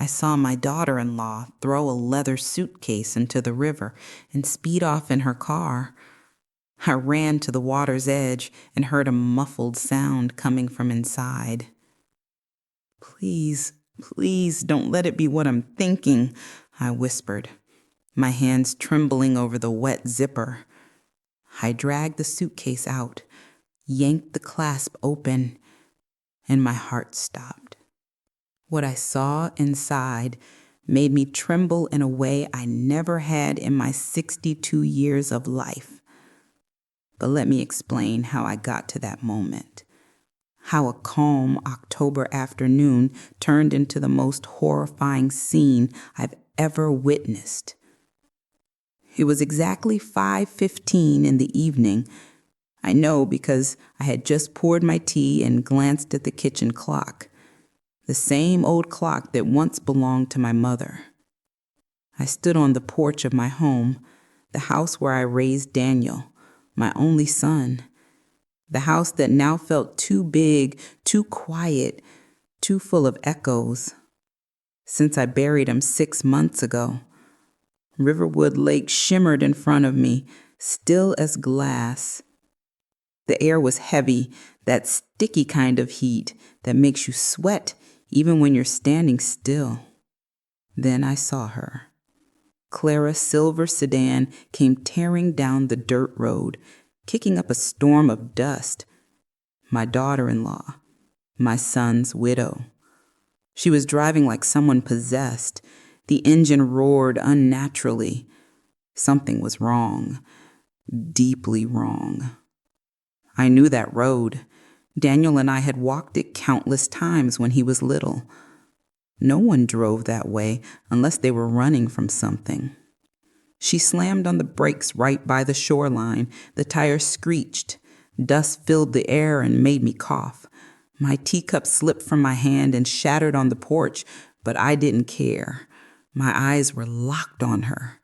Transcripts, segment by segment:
saw my daughter-in-law throw a leather suitcase into the river and speed off in her car. I ran to the water's edge and heard a muffled sound coming from inside. "Please, please don't let it be what I'm thinking," I whispered, my hands trembling over the wet zipper. I dragged the suitcase out, yanked the clasp open, and my heart stopped. What I saw inside made me tremble in a way I never had in my 62 years of life. But let me explain how I got to that moment. How a calm October afternoon turned into the most horrifying scene I've ever witnessed. It was exactly 5:15 in the evening. I know because I had just poured my tea and glanced at the kitchen clock, the same old clock that once belonged to my mother. I stood on the porch of my home, the house where I raised Daniel, my only son, the house that now felt too big, too quiet, too full of echoes. Since I buried him 6 months ago, Riverwood Lake shimmered in front of me, still as glass. The air was heavy, that sticky kind of heat that makes you sweat even when you're standing still. Then I saw her. Clara's silver sedan came tearing down the dirt road, kicking up a storm of dust. My daughter-in-law, my son's widow. She was driving like someone possessed. The engine roared unnaturally. Something was wrong, deeply wrong. I knew that road. Daniel and I had walked it countless times when he was little. No one drove that way unless they were running from something. She slammed on the brakes right by the shoreline. The tires screeched. Dust filled the air and made me cough. My teacup slipped from my hand and shattered on the porch, but I didn't care. My eyes were locked on her.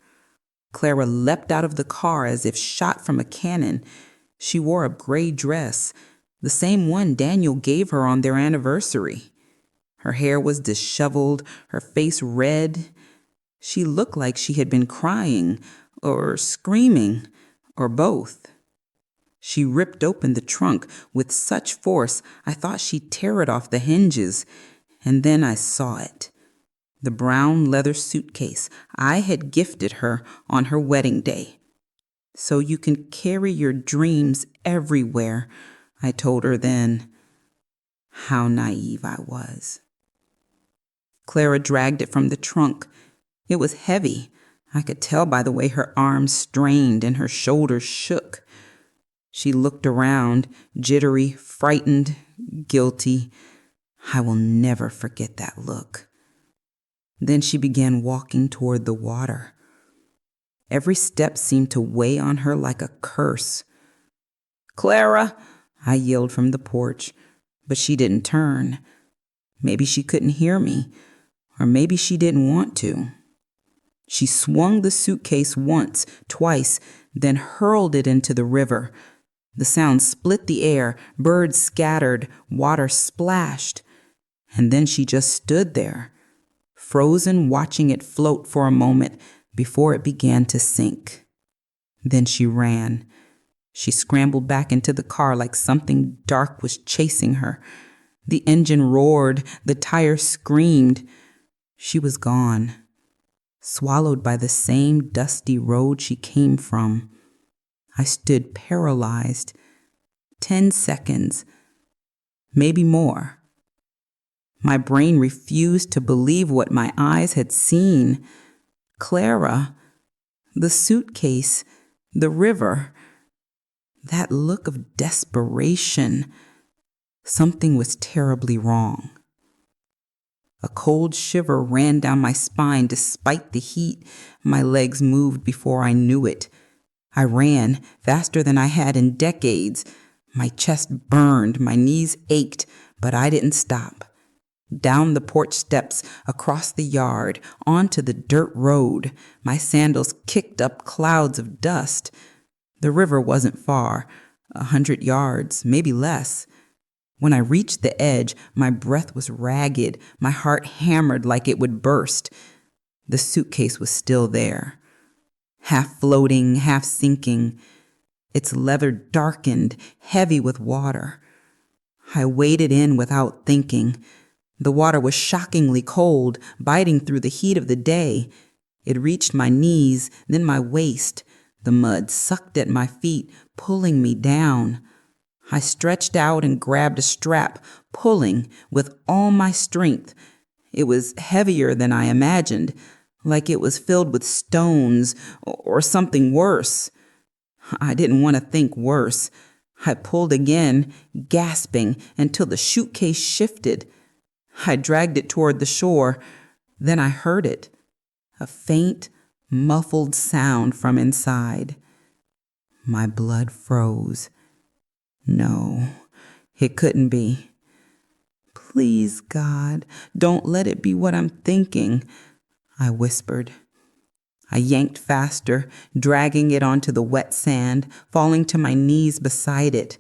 Clara leapt out of the car as if shot from a cannon. She wore a gray dress, the same one Daniel gave her on their anniversary. Her hair was disheveled, her face red. She looked like she had been crying or screaming or both. She ripped open the trunk with such force I thought she'd tear it off the hinges. And then I saw it. The brown leather suitcase I had gifted her on her wedding day. "So you can carry your dreams everywhere," I told her then. How naive I was. Clara dragged it from the trunk. It was heavy. I could tell by the way her arms strained and her shoulders shook. She looked around, jittery, frightened, guilty. I will never forget that look. Then she began walking toward the water. Every step seemed to weigh on her like a curse. "Clara!" I yelled from the porch, but she didn't turn. Maybe she couldn't hear me, or maybe she didn't want to. She swung the suitcase once, twice, then hurled it into the river. The sound split the air, birds scattered, water splashed, and then she just stood there, frozen, watching it float for a moment before it began to sink. Then she ran. She scrambled back into the car like something dark was chasing her. The engine roared, the tires screamed. She was gone, swallowed by the same dusty road she came from. I stood paralyzed. 10 seconds, maybe more. My brain refused to believe what my eyes had seen. Clara, the suitcase, the river, that look of desperation. Something was terribly wrong. A cold shiver ran down my spine despite the heat. My legs moved before I knew it. I ran faster than I had in decades. My chest burned, my knees ached, but I didn't stop. Down the porch steps, across the yard, onto the dirt road. My sandals kicked up clouds of dust. The river wasn't far, 100 yards, maybe less. When I reached the edge, my breath was ragged, my heart hammered like it would burst. The suitcase was still there, half floating, half sinking, its leather darkened, heavy with water. I waded in without thinking. The water was shockingly cold, biting through the heat of the day. It reached my knees, then my waist. The mud sucked at my feet, pulling me down. I stretched out and grabbed a strap, pulling with all my strength. It was heavier than I imagined, like it was filled with stones or something worse. I didn't want to think worse. I pulled again, gasping, until the suitcase shifted. I dragged it toward the shore. Then I heard it, a faint, muffled sound from inside. My blood froze. No, it couldn't be. Please, God, don't let it be what I'm thinking, I whispered. I yanked faster, dragging it onto the wet sand, falling to my knees beside it.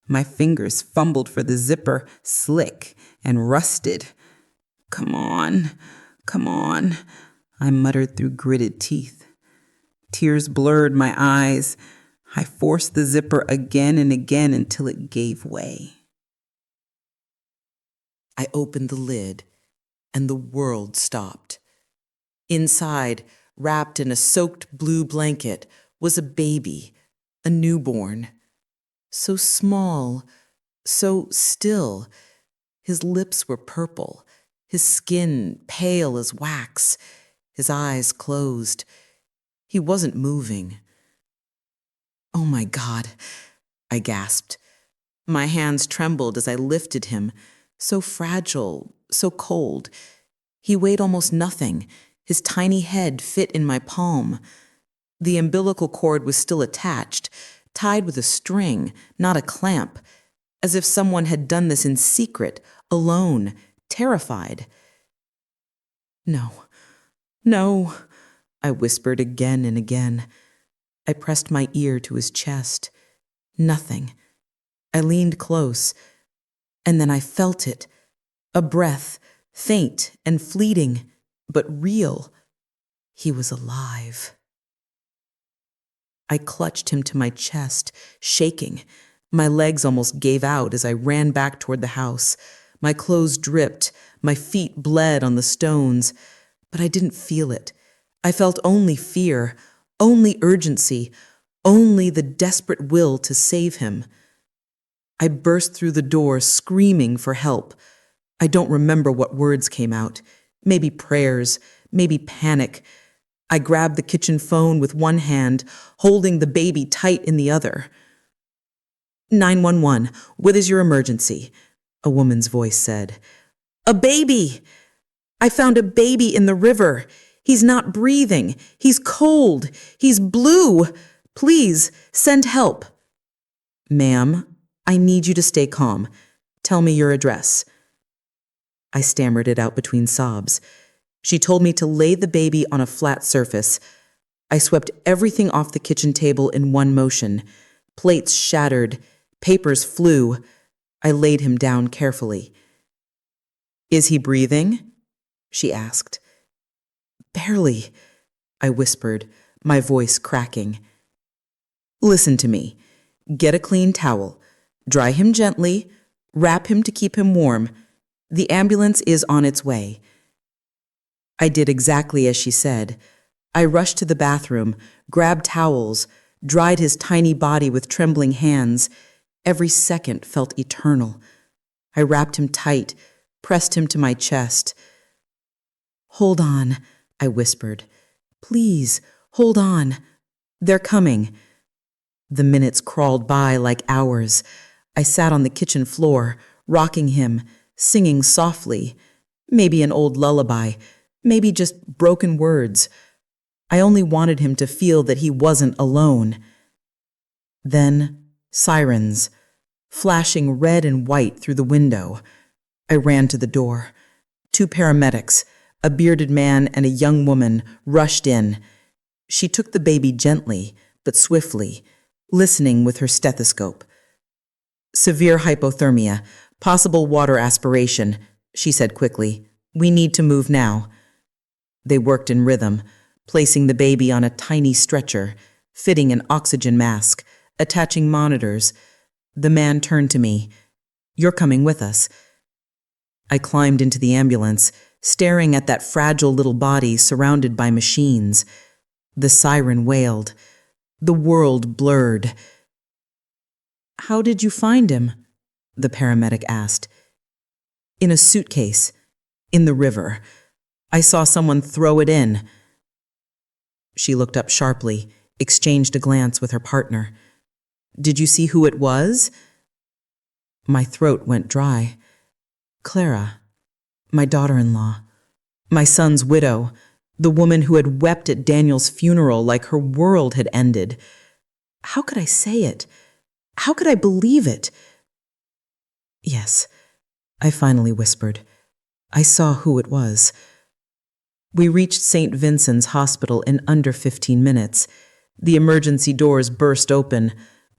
My fingers fumbled for the zipper, slick and rusted. Come on, I muttered through gritted teeth. Tears blurred my eyes. I forced the zipper again and again until it gave way. I opened the lid, and the world stopped. Inside, wrapped in a soaked blue blanket, was a baby, a newborn. So small, so still. His lips were purple, his skin pale as wax, his eyes closed. He wasn't moving. Oh my God, I gasped. My hands trembled as I lifted him, so fragile, so cold. He weighed almost nothing. His tiny head fit in my palm. The umbilical cord was still attached, tied with a string, not a clamp, as if someone had done this in secret, alone, terrified. No, I whispered again and again. I pressed my ear to his chest. Nothing. I leaned close, and then I felt it, a breath, faint and fleeting, but real. He was alive. I clutched him to my chest, shaking. My legs almost gave out as I ran back toward the house. My clothes dripped, my feet bled on the stones, but I didn't feel it. I felt only fear, only urgency, only the desperate will to save him. I burst through the door, screaming for help. I don't remember what words came out. Maybe prayers, maybe panic. I grabbed the kitchen phone with one hand, holding the baby tight in the other. 911, what is your emergency? A woman's voice said. A baby! I found a baby in the river. He's not breathing. He's cold. He's blue. Please, send help. Ma'am, I need you to stay calm. Tell me your address. I stammered it out between sobs. She told me to lay the baby on a flat surface. I swept everything off the kitchen table in one motion. Plates shattered. Papers flew. I laid him down carefully. Is he breathing? She asked. Barely, I whispered, my voice cracking. Listen to me. Get a clean towel. Dry him gently. Wrap him to keep him warm. The ambulance is on its way. I did exactly as she said. I rushed to the bathroom, grabbed towels, dried his tiny body with trembling hands. Every second felt eternal. I wrapped him tight, pressed him to my chest. Hold on, I whispered. Please, hold on. They're coming. The minutes crawled by like hours. I sat on the kitchen floor, rocking him, singing softly. Maybe an old lullaby, maybe just broken words. I only wanted him to feel that he wasn't alone. Then, sirens, flashing red and white through the window. I ran to the door. 2 paramedics, a bearded man and a young woman, rushed in. She took the baby gently, but swiftly, listening with her stethoscope. Severe hypothermia, Possible water aspiration, she said quickly. We need to move now. They worked in rhythm, placing the baby on a tiny stretcher, fitting an oxygen mask, attaching monitors. The man turned to me. You're coming with us. I climbed into the ambulance, staring at that fragile little body surrounded by machines. The siren wailed. The world blurred. How did you find him? The paramedic asked. In a suitcase, in the river. I saw someone throw it in. She looked up sharply, exchanged a glance with her partner. Did you see who it was? My throat went dry. Clara, my daughter-in-law, my son's widow, the woman who had wept at Daniel's funeral like her world had ended. How could I say it? How could I believe it? Yes, I finally whispered. I saw who it was. We reached St. Vincent's Hospital in under 15 minutes. The emergency doors burst open.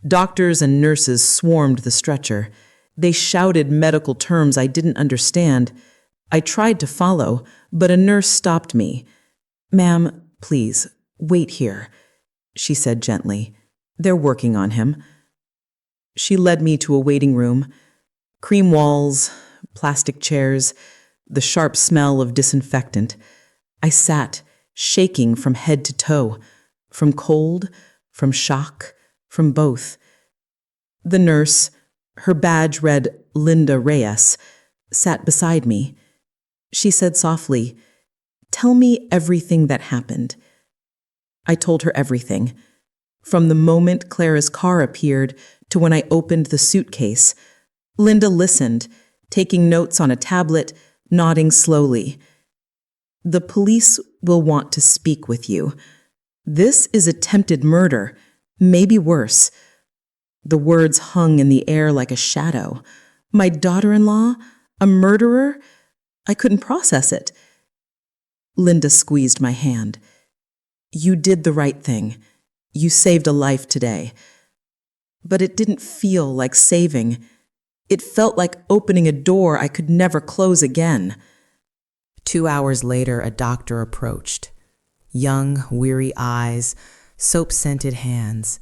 Doctors and nurses swarmed the stretcher. They shouted medical terms I didn't understand. I tried to follow, but a nurse stopped me. Ma'am, please, wait here, she said gently. They're working on him. She led me to a waiting room. Cream walls, plastic chairs, the sharp smell of disinfectant. I sat, shaking from head to toe, from cold, from shock, from both. The nurse, her badge read Linda Reyes, sat beside me. She said softly, "Tell me everything that happened." I told her everything, from the moment Clara's car appeared to when I opened the suitcase. Linda listened, taking notes on a tablet, nodding slowly. The police will want to speak with you. This is attempted murder, maybe worse. The words hung in the air like a shadow. My daughter-in-law? A murderer? I couldn't process it. Linda squeezed my hand. You did the right thing. You saved a life today. But it didn't feel like saving. It felt like opening a door I could never close again. 2 hours later, a doctor approached. Young, weary eyes, soap-scented hands.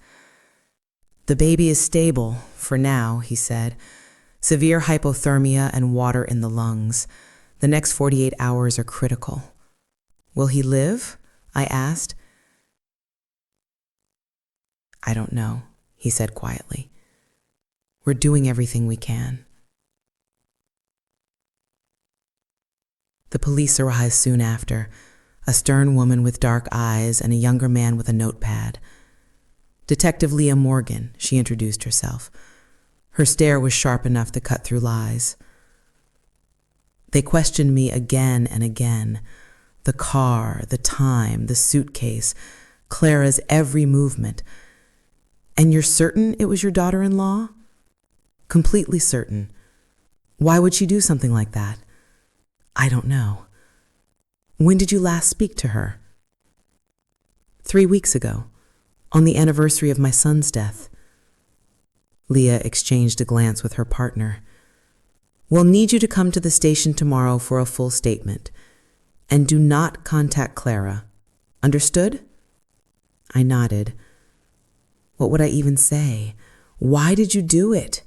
The baby is stable, for now, he said. Severe hypothermia and water in the lungs. The next 48 hours are critical. Will he live? I asked. I don't know, he said quietly. We're doing everything we can. The police arrived soon after, a stern woman with dark eyes and a younger man with a notepad. Detective Leah Morgan, she introduced herself. Her stare was sharp enough to cut through lies. They questioned me again and again. The car, the time, the suitcase, Clara's every movement. And you're certain it was your daughter-in-law? Completely certain. Why would she do something like that? I don't know. When did you last speak to her? 3 weeks ago, on the anniversary of my son's death. Leah exchanged a glance with her partner. We'll need you to come to the station tomorrow for a full statement. And do not contact Clara. Understood? I nodded. What would I even say? Why did you do it?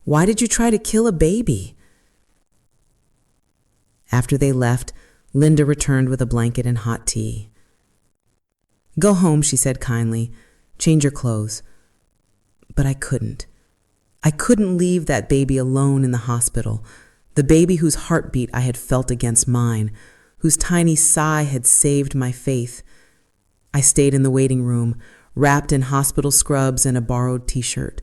Why did you try to kill a baby? After they left, Linda returned with a blanket and hot tea. Go home, she said kindly. Change your clothes. But I couldn't. I couldn't leave that baby alone in the hospital, the baby whose heartbeat I had felt against mine, whose tiny sigh had saved my faith. I stayed in the waiting room, wrapped in hospital scrubs and a borrowed t-shirt,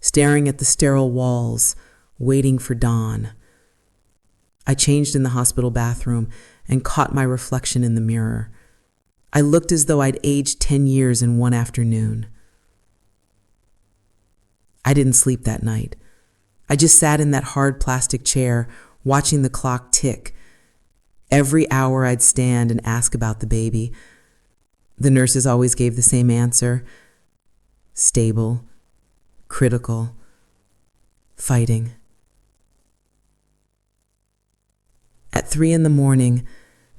staring at the sterile walls, waiting for dawn. I changed in the hospital bathroom and caught my reflection in the mirror. I looked as though I'd aged 10 years in one afternoon. I didn't sleep that night. I just sat in that hard plastic chair, watching the clock tick. Every hour I'd stand and ask about the baby. The nurses always gave the same answer. Stable, critical, fighting. At 3 a.m,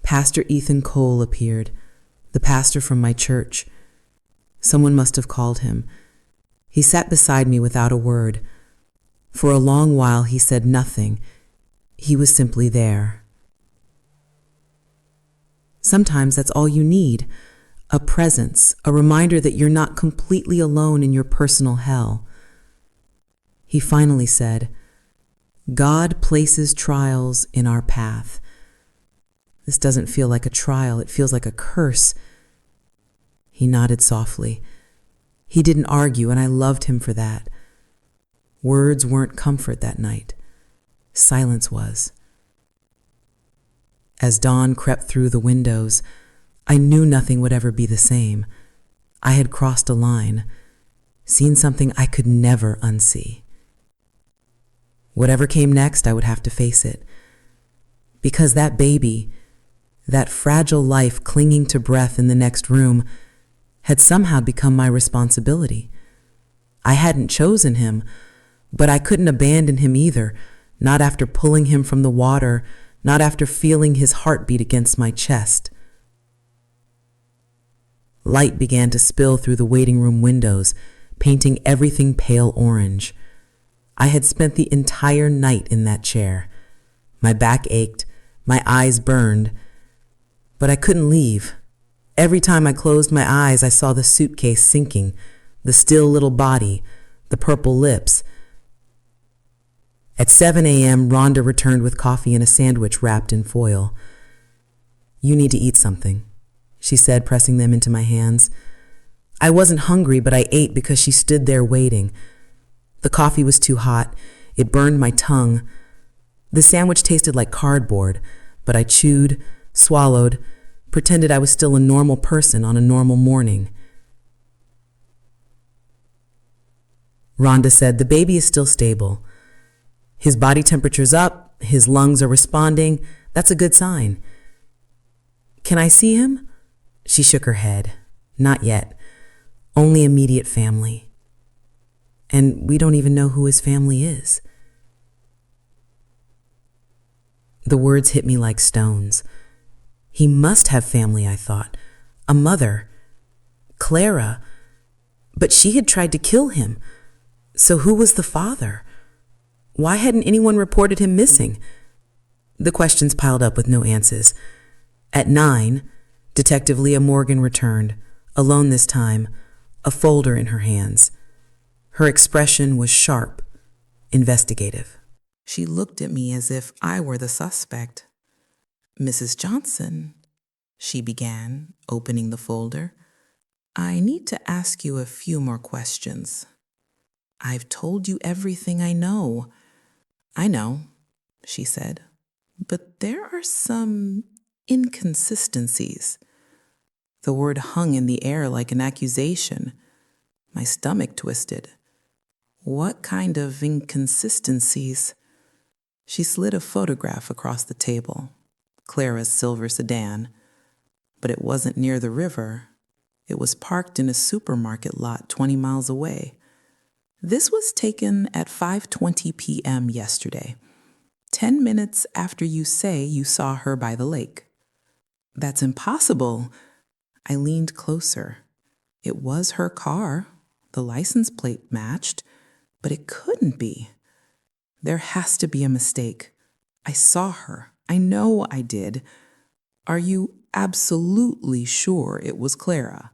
Pastor Ethan Cole appeared, the pastor from my church. Someone must have called him. He sat beside me without a word. For a long while he said nothing. He was simply there. Sometimes that's all you need, a presence, a reminder that you're not completely alone in your personal hell. He finally said, "God places trials in our path." This doesn't feel like a trial, it feels like a curse. He nodded softly. He didn't argue, and I loved him for that. Words weren't comfort that night. Silence was. As dawn crept through the windows, I knew nothing would ever be the same. I had crossed a line, seen something I could never unsee. Whatever came next, I would have to face it. Because that baby, that fragile life clinging to breath in the next room, had somehow become my responsibility. I hadn't chosen him, but I couldn't abandon him either, not after pulling him from the water, not after feeling his heartbeat against my chest. Light began to spill through the waiting room windows, painting everything pale orange. I had spent the entire night in that chair. My back ached, my eyes burned, but I couldn't leave. Every time I closed my eyes, I saw the suitcase sinking, the still little body, the purple lips. At 7 a.m, Rhonda returned with coffee and a sandwich wrapped in foil. "You need to eat something," she said, pressing them into my hands. I wasn't hungry, but I ate because she stood there waiting. The coffee was too hot. It burned my tongue. The sandwich tasted like cardboard, but I chewed, swallowed, pretended I was still a normal person on a normal morning. Rhonda said, "The baby is still stable. His body temperature's up, his lungs are responding. That's a good sign." "Can I see him?" She shook her head. "Not yet. Only immediate family. And we don't even know who his family is." The words hit me like stones. He must have family, I thought. A mother. Clara. But she had tried to kill him. So who was the father? Why hadn't anyone reported him missing? The questions piled up with no answers. At 9, Detective Leah Morgan returned, alone this time, a folder in her hands. Her expression was sharp, investigative. She looked at me as if I were the suspect. "Mrs. Johnson," she began, opening the folder, "I need to ask you a few more questions. I've told you everything I know." "I know," she said, "but there are some inconsistencies." The word hung in the air like an accusation. My stomach twisted. "What kind of inconsistencies?" She slid a photograph across the table, Clara's silver sedan, but it wasn't near the river. It was parked in a supermarket lot 20 miles away. This was taken at 5:20 p.m. yesterday, 10 minutes after you say you saw her by the lake. "That's impossible." I leaned closer. It was her car. The license plate matched, but it couldn't be. There has to be a mistake. I saw her. I know I did. "Are you absolutely sure it was Clara?"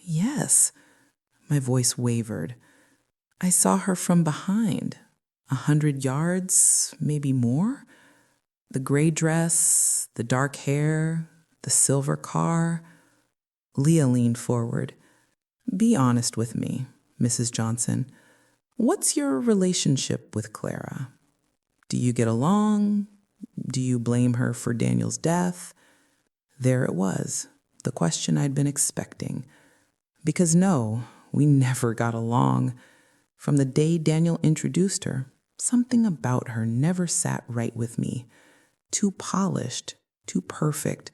"Yes." My voice wavered. "I saw her from behind, 100 yards, maybe more. The gray dress, the dark hair, the silver car." Leah leaned forward. "Be honest with me, Mrs. Johnson. What's your relationship with Clara? Do you get along? Do you blame her for Daniel's death?" There it was, the question I'd been expecting. Because no, we never got along. From the day Daniel introduced her, something about her never sat right with me. Too polished, too perfect,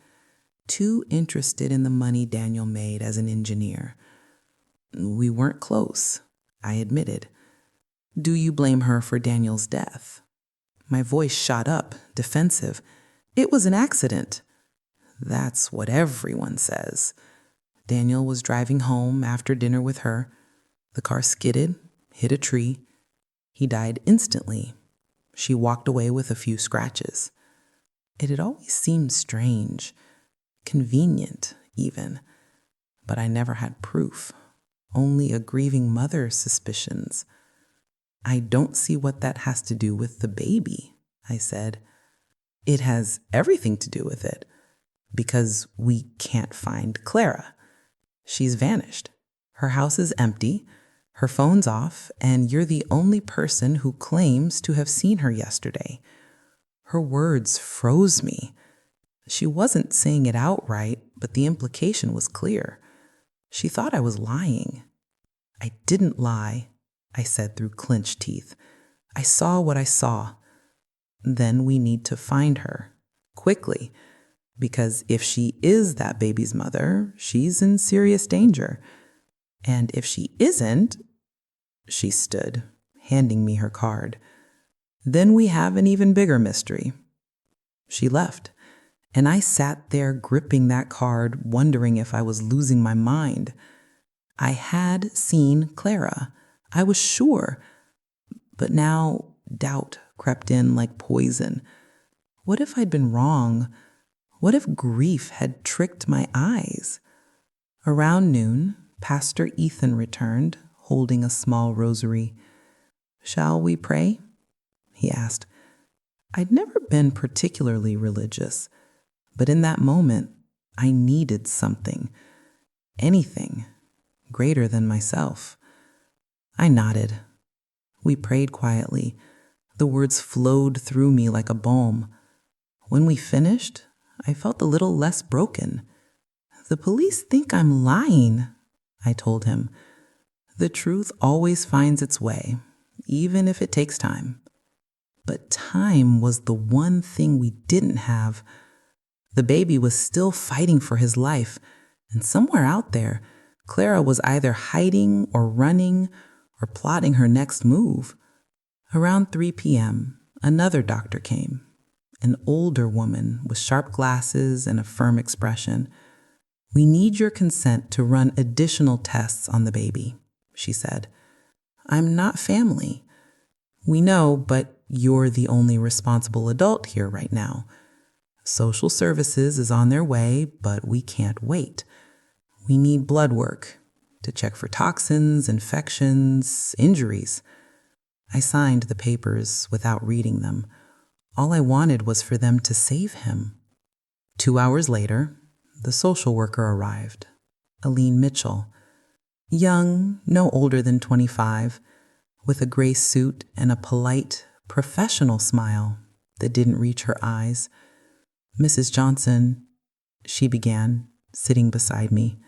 too interested in the money Daniel made as an engineer. We weren't close, I admitted. "Do you blame her for Daniel's death?" My voice shot up, defensive. It was an accident. That's what everyone says. Daniel was driving home after dinner with her. The car skidded, hit a tree. He died instantly. She walked away with a few scratches. It had always seemed strange, convenient even, but I never had proof, only a grieving mother's suspicions. I don't see what that has to do with the baby, I said. It has everything to do with it, because we can't find Clara. She's vanished. Her house is empty, her phone's off, and you're the only person who claims to have seen her yesterday. Her words froze me. She wasn't saying it outright, but the implication was clear. She thought I was lying. I didn't lie, I said through clenched teeth. I saw what I saw. Then we need to find her, quickly, because if she is that baby's mother, she's in serious danger. And if she isn't, she stood, handing me her card. Then we have an even bigger mystery. She left, and I sat there gripping that card, wondering if I was losing my mind. I had seen Clara. I was sure. But now doubt crept in like poison. What if I'd been wrong? What if grief had tricked my eyes? Around noon, Pastor Ethan returned, holding a small rosary. "Shall we pray?" he asked. I'd never been particularly religious, but in that moment, I needed something, anything, greater than myself. I nodded. We prayed quietly. The words flowed through me like a balm. When we finished, I felt a little less broken. "The police think I'm lying," I told him. "The truth always finds its way, even if it takes time." But time was the one thing we didn't have. The baby was still fighting for his life, and somewhere out there, Clara was either hiding or running or plotting her next move. Around 3 p.m., another doctor came, an older woman with sharp glasses and a firm expression. "We need your consent to run additional tests on the baby," she said. "I'm not family. We know, but you're the only responsible adult here right now. Social services is on their way, but we can't wait. We need blood work to check for toxins, infections, injuries." I signed the papers without reading them. All I wanted was for them to save him. 2 hours later, the social worker arrived, Aline Mitchell. Young, no older than 25, with a gray suit and a polite, professional smile that didn't reach her eyes. "Mrs. Johnson," she began, sitting beside me,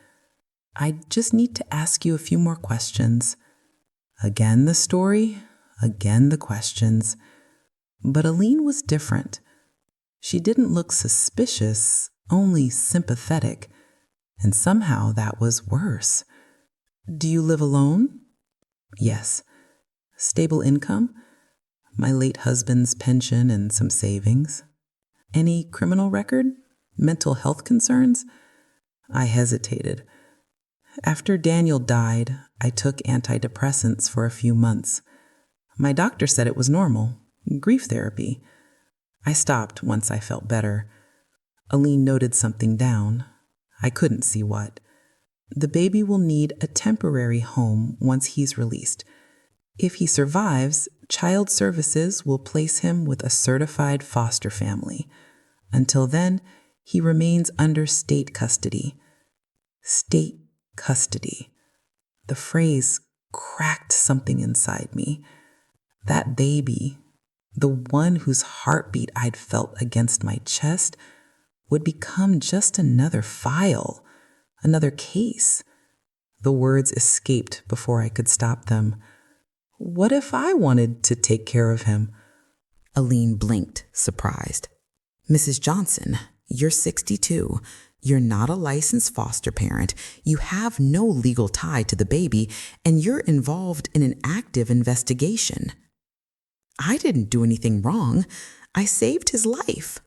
"I just need to ask you a few more questions." Again the story, again the questions. But Aline was different. She didn't look suspicious, only sympathetic, and somehow that was worse. "Do you live alone?" "Yes." "Stable income?" "My late husband's pension and some savings." "Any criminal record? Mental health concerns?" I hesitated. After Daniel died, I took antidepressants for a few months. My doctor said it was normal, grief therapy. I stopped once I felt better. Aline noted something down. I couldn't see what. "The baby will need a temporary home once he's released. If he survives, Child Services will place him with a certified foster family. Until then, he remains under state custody." State custody. The phrase cracked something inside me. That baby, the one whose heartbeat I'd felt against my chest, would become just another file, another case. The words escaped before I could stop them. What if I wanted to take care of him? Aline blinked, surprised. "Mrs. Johnson, you're 62. You're not a licensed foster parent. You have no legal tie to the baby, and you're involved in an active investigation." "I didn't do anything wrong. I saved his life."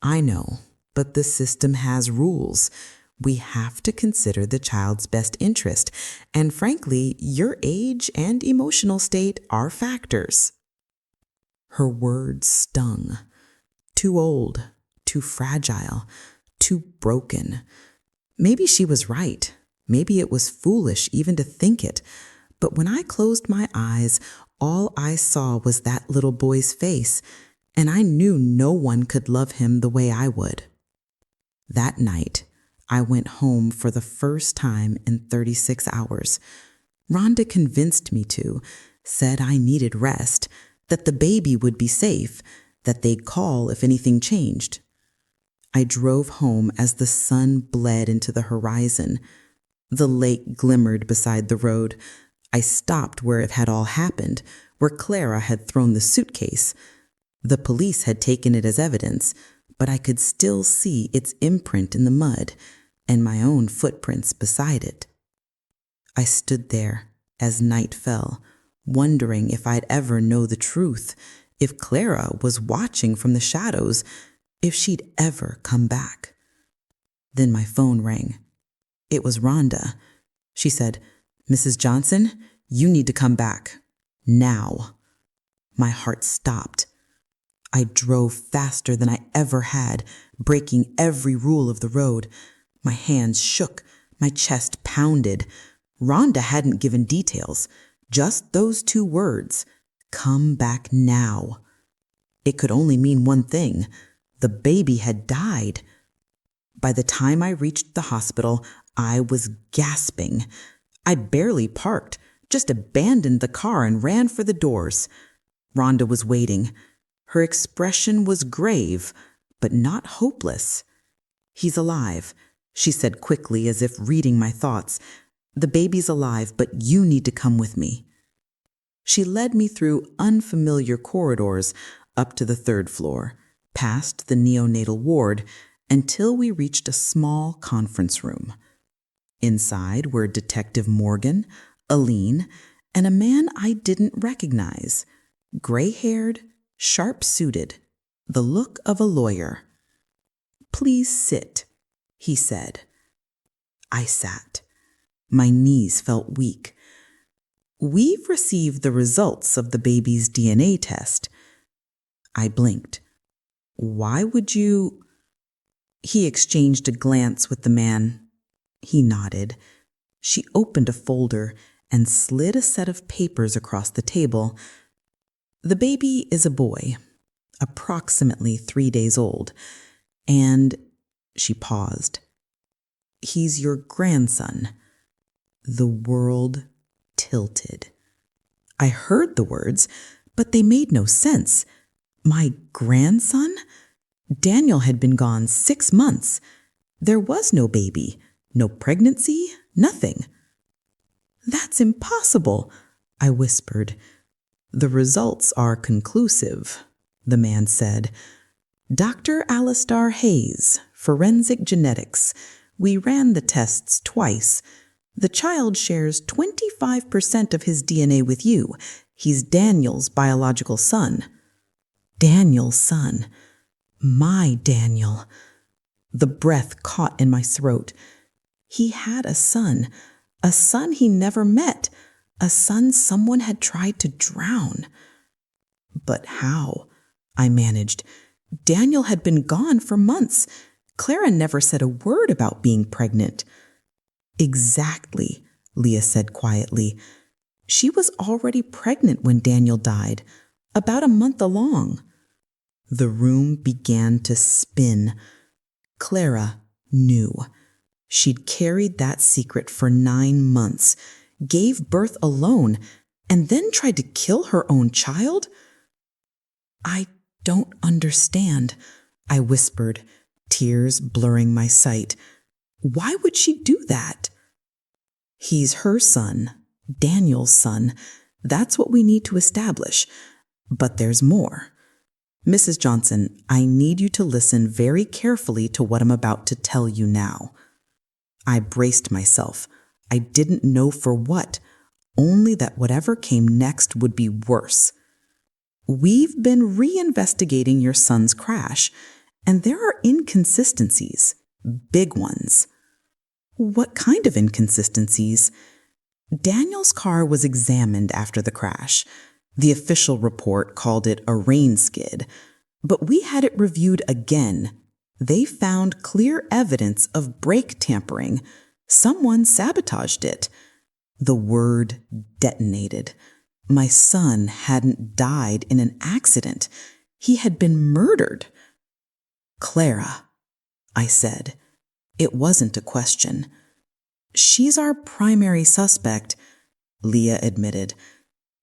I know, but the system has rules. We have to consider the child's best interest, and frankly, your age and emotional state are factors. Her words stung. Too old, too fragile, too broken. Maybe she was right. Maybe it was foolish even to think it. But when I closed my eyes, all I saw was that little boy's face, and I knew no one could love him the way I would. That night, I went home for the first time in 36 hours. Rhonda convinced me to, said I needed rest, that the baby would be safe, that they'd call if anything changed. I drove home as the sun bled into the horizon. The lake glimmered beside the road. I stopped where it had all happened, where Clara had thrown the suitcase. The police had taken it as evidence, but I could still see its imprint in the mud and my own footprints beside it. I stood there as night fell, wondering if I'd ever know the truth, if Clara was watching from the shadows, if she'd ever come back. Then my phone rang. It was Rhonda. She said, "Mrs. Johnson, you need to come back. Now." My heart stopped. I drove faster than I ever had, breaking every rule of the road. My hands shook, my chest pounded. Rhonda hadn't given details, just those 2 words, "Come back now." It could only mean one thing. The baby had died. By the time I reached the hospital, I was gasping. I'd barely parked, just abandoned the car and ran for the doors. Rhonda was waiting. Her expression was grave, but not hopeless. "He's alive," she said quickly, as if reading my thoughts. "The baby's alive, but you need to come with me." She led me through unfamiliar corridors up to the 3rd floor, past the neonatal ward, until we reached a small conference room. Inside were Detective Morgan, Aline, and a man I didn't recognize, gray-haired, sharp-suited, the look of a lawyer. "Please sit," he said. I sat. My knees felt weak. "We've received the results of the baby's DNA test." I blinked. "Why would you—" He exchanged a glance with the man. He nodded. She opened a folder and slid a set of papers across the table. "The baby is a boy, approximately 3 days old, and—" She paused. "He's your grandson." The world tilted. I heard the words, but they made no sense. My grandson? Daniel had been gone 6 months. There was no baby, no pregnancy, nothing. "That's impossible," I whispered. "The results are conclusive," the man said. "Dr. Alistair Hayes, Forensic Genetics. We ran the tests twice. The child shares 25% of his DNA with you. He's Daniel's biological son." Daniel's son. My Daniel. The breath caught in my throat. He had a son he never met, a son someone had tried to drown. "But how?" I managed. "Daniel had been gone for months. Clara never said a word about being pregnant." "Exactly," Leah said quietly. "She was already pregnant when Daniel died, about a month along." The room began to spin. Clara knew. She'd carried that secret for 9 months, gave birth alone, and then tried to kill her own child? "I don't understand," I whispered, tears blurring my sight. "Why would she do that?" "He's her son, Daniel's son. That's what we need to establish. But there's more. Mrs. Johnson, I need you to listen very carefully to what I'm about to tell you now." I braced myself. I didn't know for what, only that whatever came next would be worse. "We've been reinvestigating your son's crash, And there are inconsistencies, big ones. What kind of inconsistencies? Daniel's car was examined after the crash. The official report called it a rain skid, but we had it reviewed again. They found clear evidence of brake tampering. Someone sabotaged it. The word detonated. My son hadn't died in an accident. He had been murdered. Clara, I said. It wasn't a question. She's our primary suspect, Leah admitted.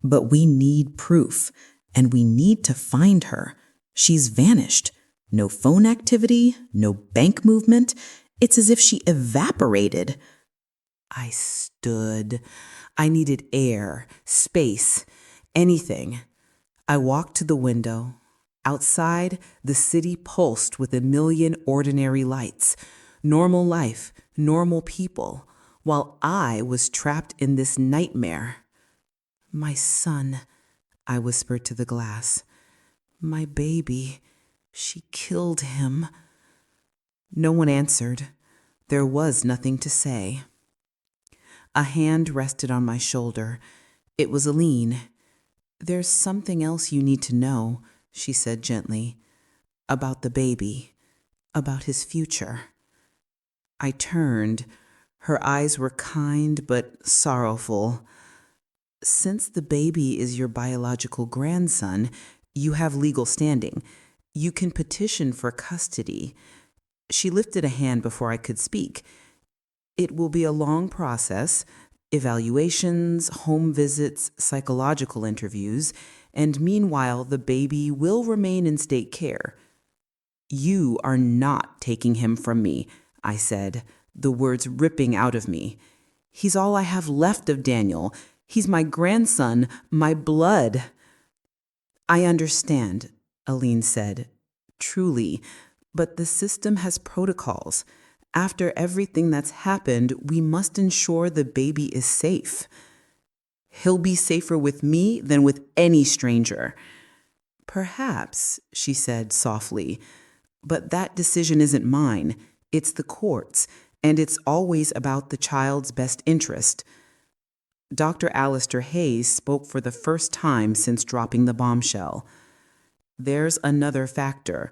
But we need proof, and we need to find her. She's vanished. No phone activity, no bank movement. It's as if she evaporated. I stood. I needed air, space, anything. I walked to the window. Outside, the city pulsed with a million ordinary lights. Normal life, normal people, while I was trapped in this nightmare. My son, I whispered to the glass. My baby, she killed him. No one answered. There was nothing to say. A hand rested on my shoulder. It was Aline. There's something else you need to know, she said gently. About the baby. About his future. I turned. Her eyes were kind but sorrowful. Since the baby is your biological grandson, you have legal standing. You can petition for custody. She lifted a hand before I could speak. It will be a long process, evaluations, home visits, psychological interviews, and meanwhile, the baby will remain in state care. You are not taking him from me, I said, the words ripping out of me. He's all I have left of Daniel. He's my grandson, my blood. I understand, Aline said, truly, but the system has protocols. After everything that's happened, we must ensure the baby is safe. He'll be safer with me than with any stranger. Perhaps, she said softly, but that decision isn't mine. It's the court's, and it's always about the child's best interest. Dr. Alistair Hayes spoke for the first time since dropping the bombshell. There's another factor.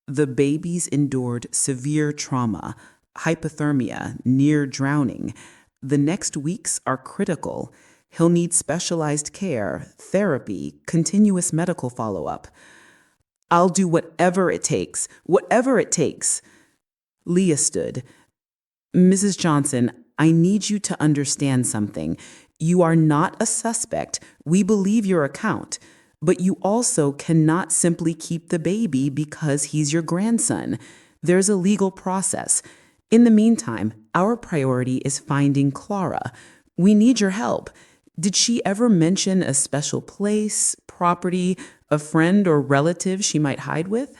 The baby's endured severe trauma, hypothermia, near drowning. The next weeks are critical. He'll need specialized care, therapy, continuous medical follow-up. I'll do whatever it takes, whatever it takes. Leah stood. Mrs. Johnson, I need you to understand something. You are not a suspect. We believe your account. But you also cannot simply keep the baby because he's your grandson. There's a legal process. In the meantime, our priority is finding Clara. We need your help. Did she ever mention a special place, property, a friend or relative she might hide with?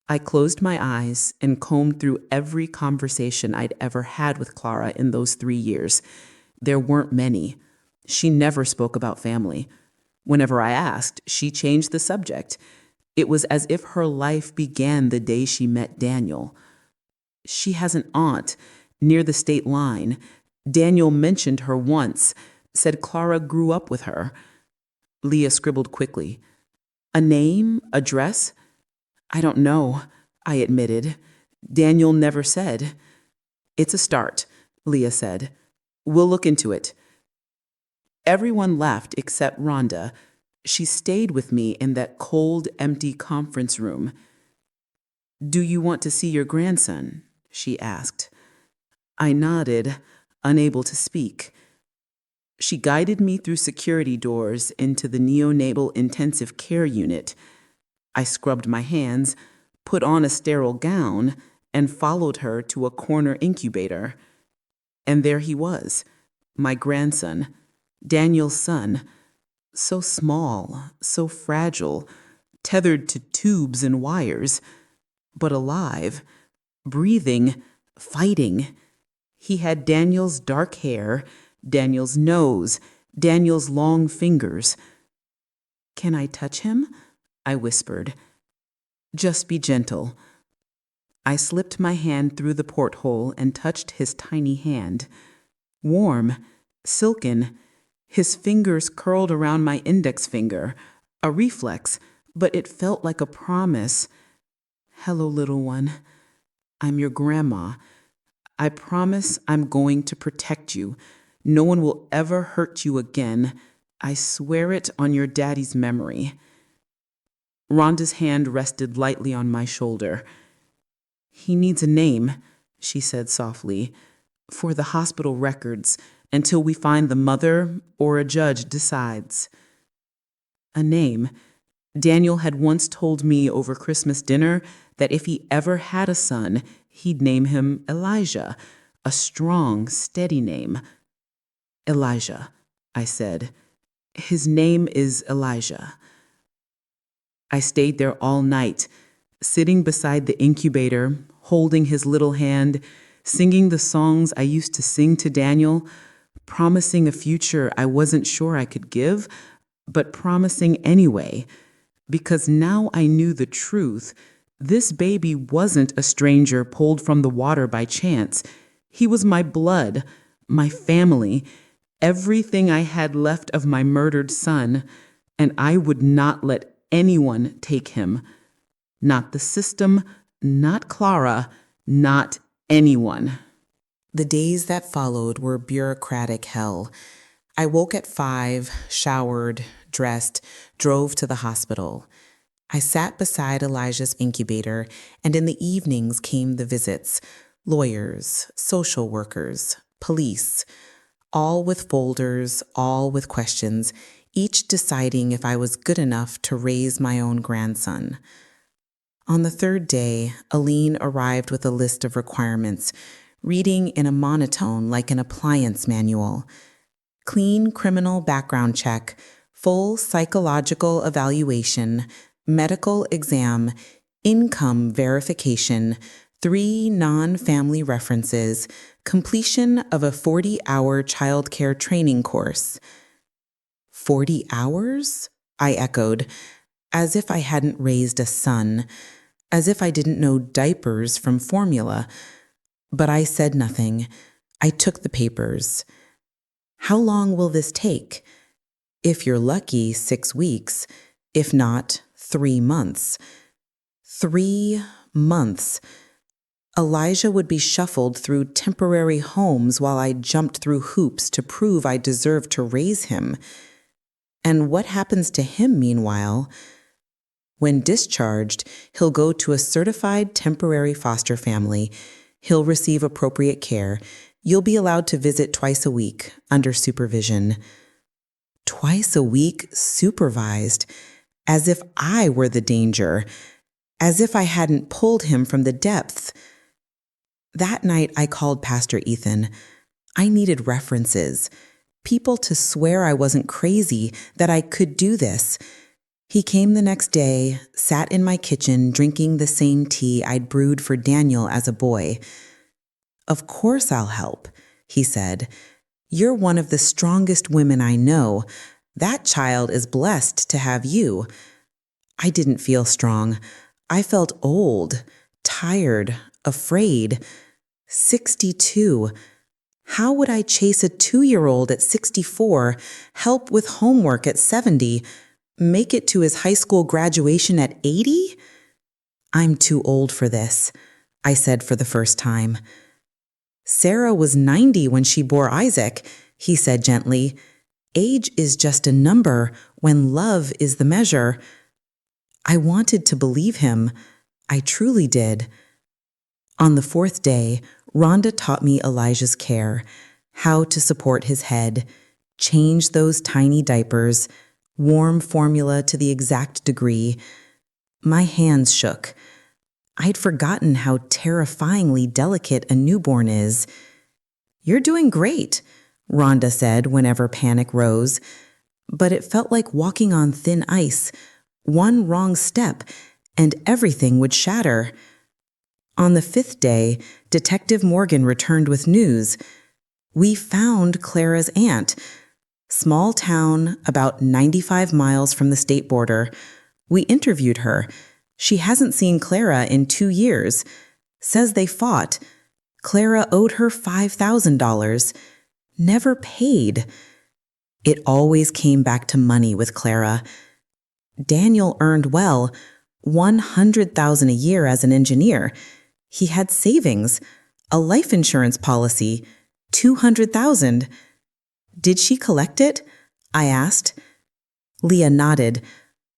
I closed my eyes and combed through every conversation I'd ever had with Clara in those 3 years. There weren't many. She never spoke about family. Whenever I asked, she changed the subject. It was as if her life began the day she met Daniel. She has an aunt near the state line. Daniel mentioned her once, said Clara grew up with her. Leah scribbled quickly. A name? Address? I don't know, I admitted. Daniel never said. It's a start, Leah said. We'll look into it. Everyone left except Rhonda. She stayed with me in that cold, empty conference room. Do you want to see your grandson? She asked. I nodded, unable to speak. She guided me through security doors into the neonatal intensive care unit. I scrubbed my hands, put on a sterile gown, and followed her to a corner incubator. And there he was, my grandson, Daniel's son, so small, so fragile, tethered to tubes and wires, but alive, breathing, fighting. He had Daniel's dark hair, Daniel's nose, Daniel's long fingers. Can I touch him? I whispered. Just be gentle. I slipped my hand through the porthole and touched his tiny hand. Warm, silken, his fingers curled around my index finger, a reflex, but it felt like a promise. Hello, little one. I'm your grandma. I promise I'm going to protect you. No one will ever hurt you again. I swear it on your daddy's memory. Rhonda's hand rested lightly on my shoulder. He needs a name, she said softly, for the hospital records until we find the mother or a judge decides. A name. Daniel had once told me over Christmas dinner that if he ever had a son, he'd name him Elijah, a strong, steady name. Elijah, I said. His name is Elijah. I stayed there all night, sitting beside the incubator, holding his little hand, singing the songs I used to sing to Daniel, promising a future I wasn't sure I could give, but promising anyway, because now I knew the truth. This baby wasn't a stranger pulled from the water by chance. He was my blood, my family, everything I had left of my murdered son, and I would not let anyone take him. Not the system, not Clara, not anyone. The days that followed were bureaucratic hell. I woke at 5, showered, dressed, drove to the hospital. I sat beside Elijah's incubator, and in the evenings came the visits. Lawyers, social workers, police, all with folders, all with questions, each deciding if I was good enough to raise my own grandson. On the third day, Aline arrived with a list of requirements, reading in a monotone like an appliance manual. Clean criminal background check, full psychological evaluation, medical exam, income verification, 3 non-family references, completion of a 40-hour childcare training course. 40 hours? I echoed, as if I hadn't raised a son, as if I didn't know diapers from formula. But I said nothing. I took the papers. How long will this take? If you're lucky, 6 weeks. If not, 3 months. 3 months. Elijah would be shuffled through temporary homes while I jumped through hoops to prove I deserved to raise him. And what happens to him meanwhile? When discharged, he'll go to a certified temporary foster family. He'll receive appropriate care. You'll be allowed to visit twice a week under supervision. Twice a week supervised, as if I were the danger, as if I hadn't pulled him from the depths. That night I called Pastor Ethan. I needed references, people to swear I wasn't crazy, that I could do this. He came the next day, sat in my kitchen drinking the same tea I'd brewed for Daniel as a boy. Of course I'll help, he said. You're one of the strongest women I know. That child is blessed to have you. I didn't feel strong. I felt old, tired, afraid. 62. How would I chase a 2-year-old at 64, help with homework at 70, make it to his high school graduation at 80? I'm too old for this, I said for the first time. Sarah was 90 when she bore Isaac, he said gently. Age is just a number when love is the measure. I wanted to believe him. I truly did. On the 4th day, Rhonda taught me Elijah's care, how to support his head, change those tiny diapers, warm formula to the exact degree. My hands shook. I'd forgotten how terrifyingly delicate a newborn is. You're doing great, Rhonda said whenever panic rose. But it felt like walking on thin ice. One wrong step, and everything would shatter. On the 5th day, Detective Morgan returned with news. We found Clara's aunt. Small town, about 95 miles from the state border. We interviewed her. She hasn't seen Clara in 2 years. Says they fought. Clara owed her $5,000. Never paid. It always came back to money with Clara. Daniel earned well, $100,000 a year as an engineer. He had savings, a life insurance policy, $200,000. Did she collect it? I asked. Leah nodded.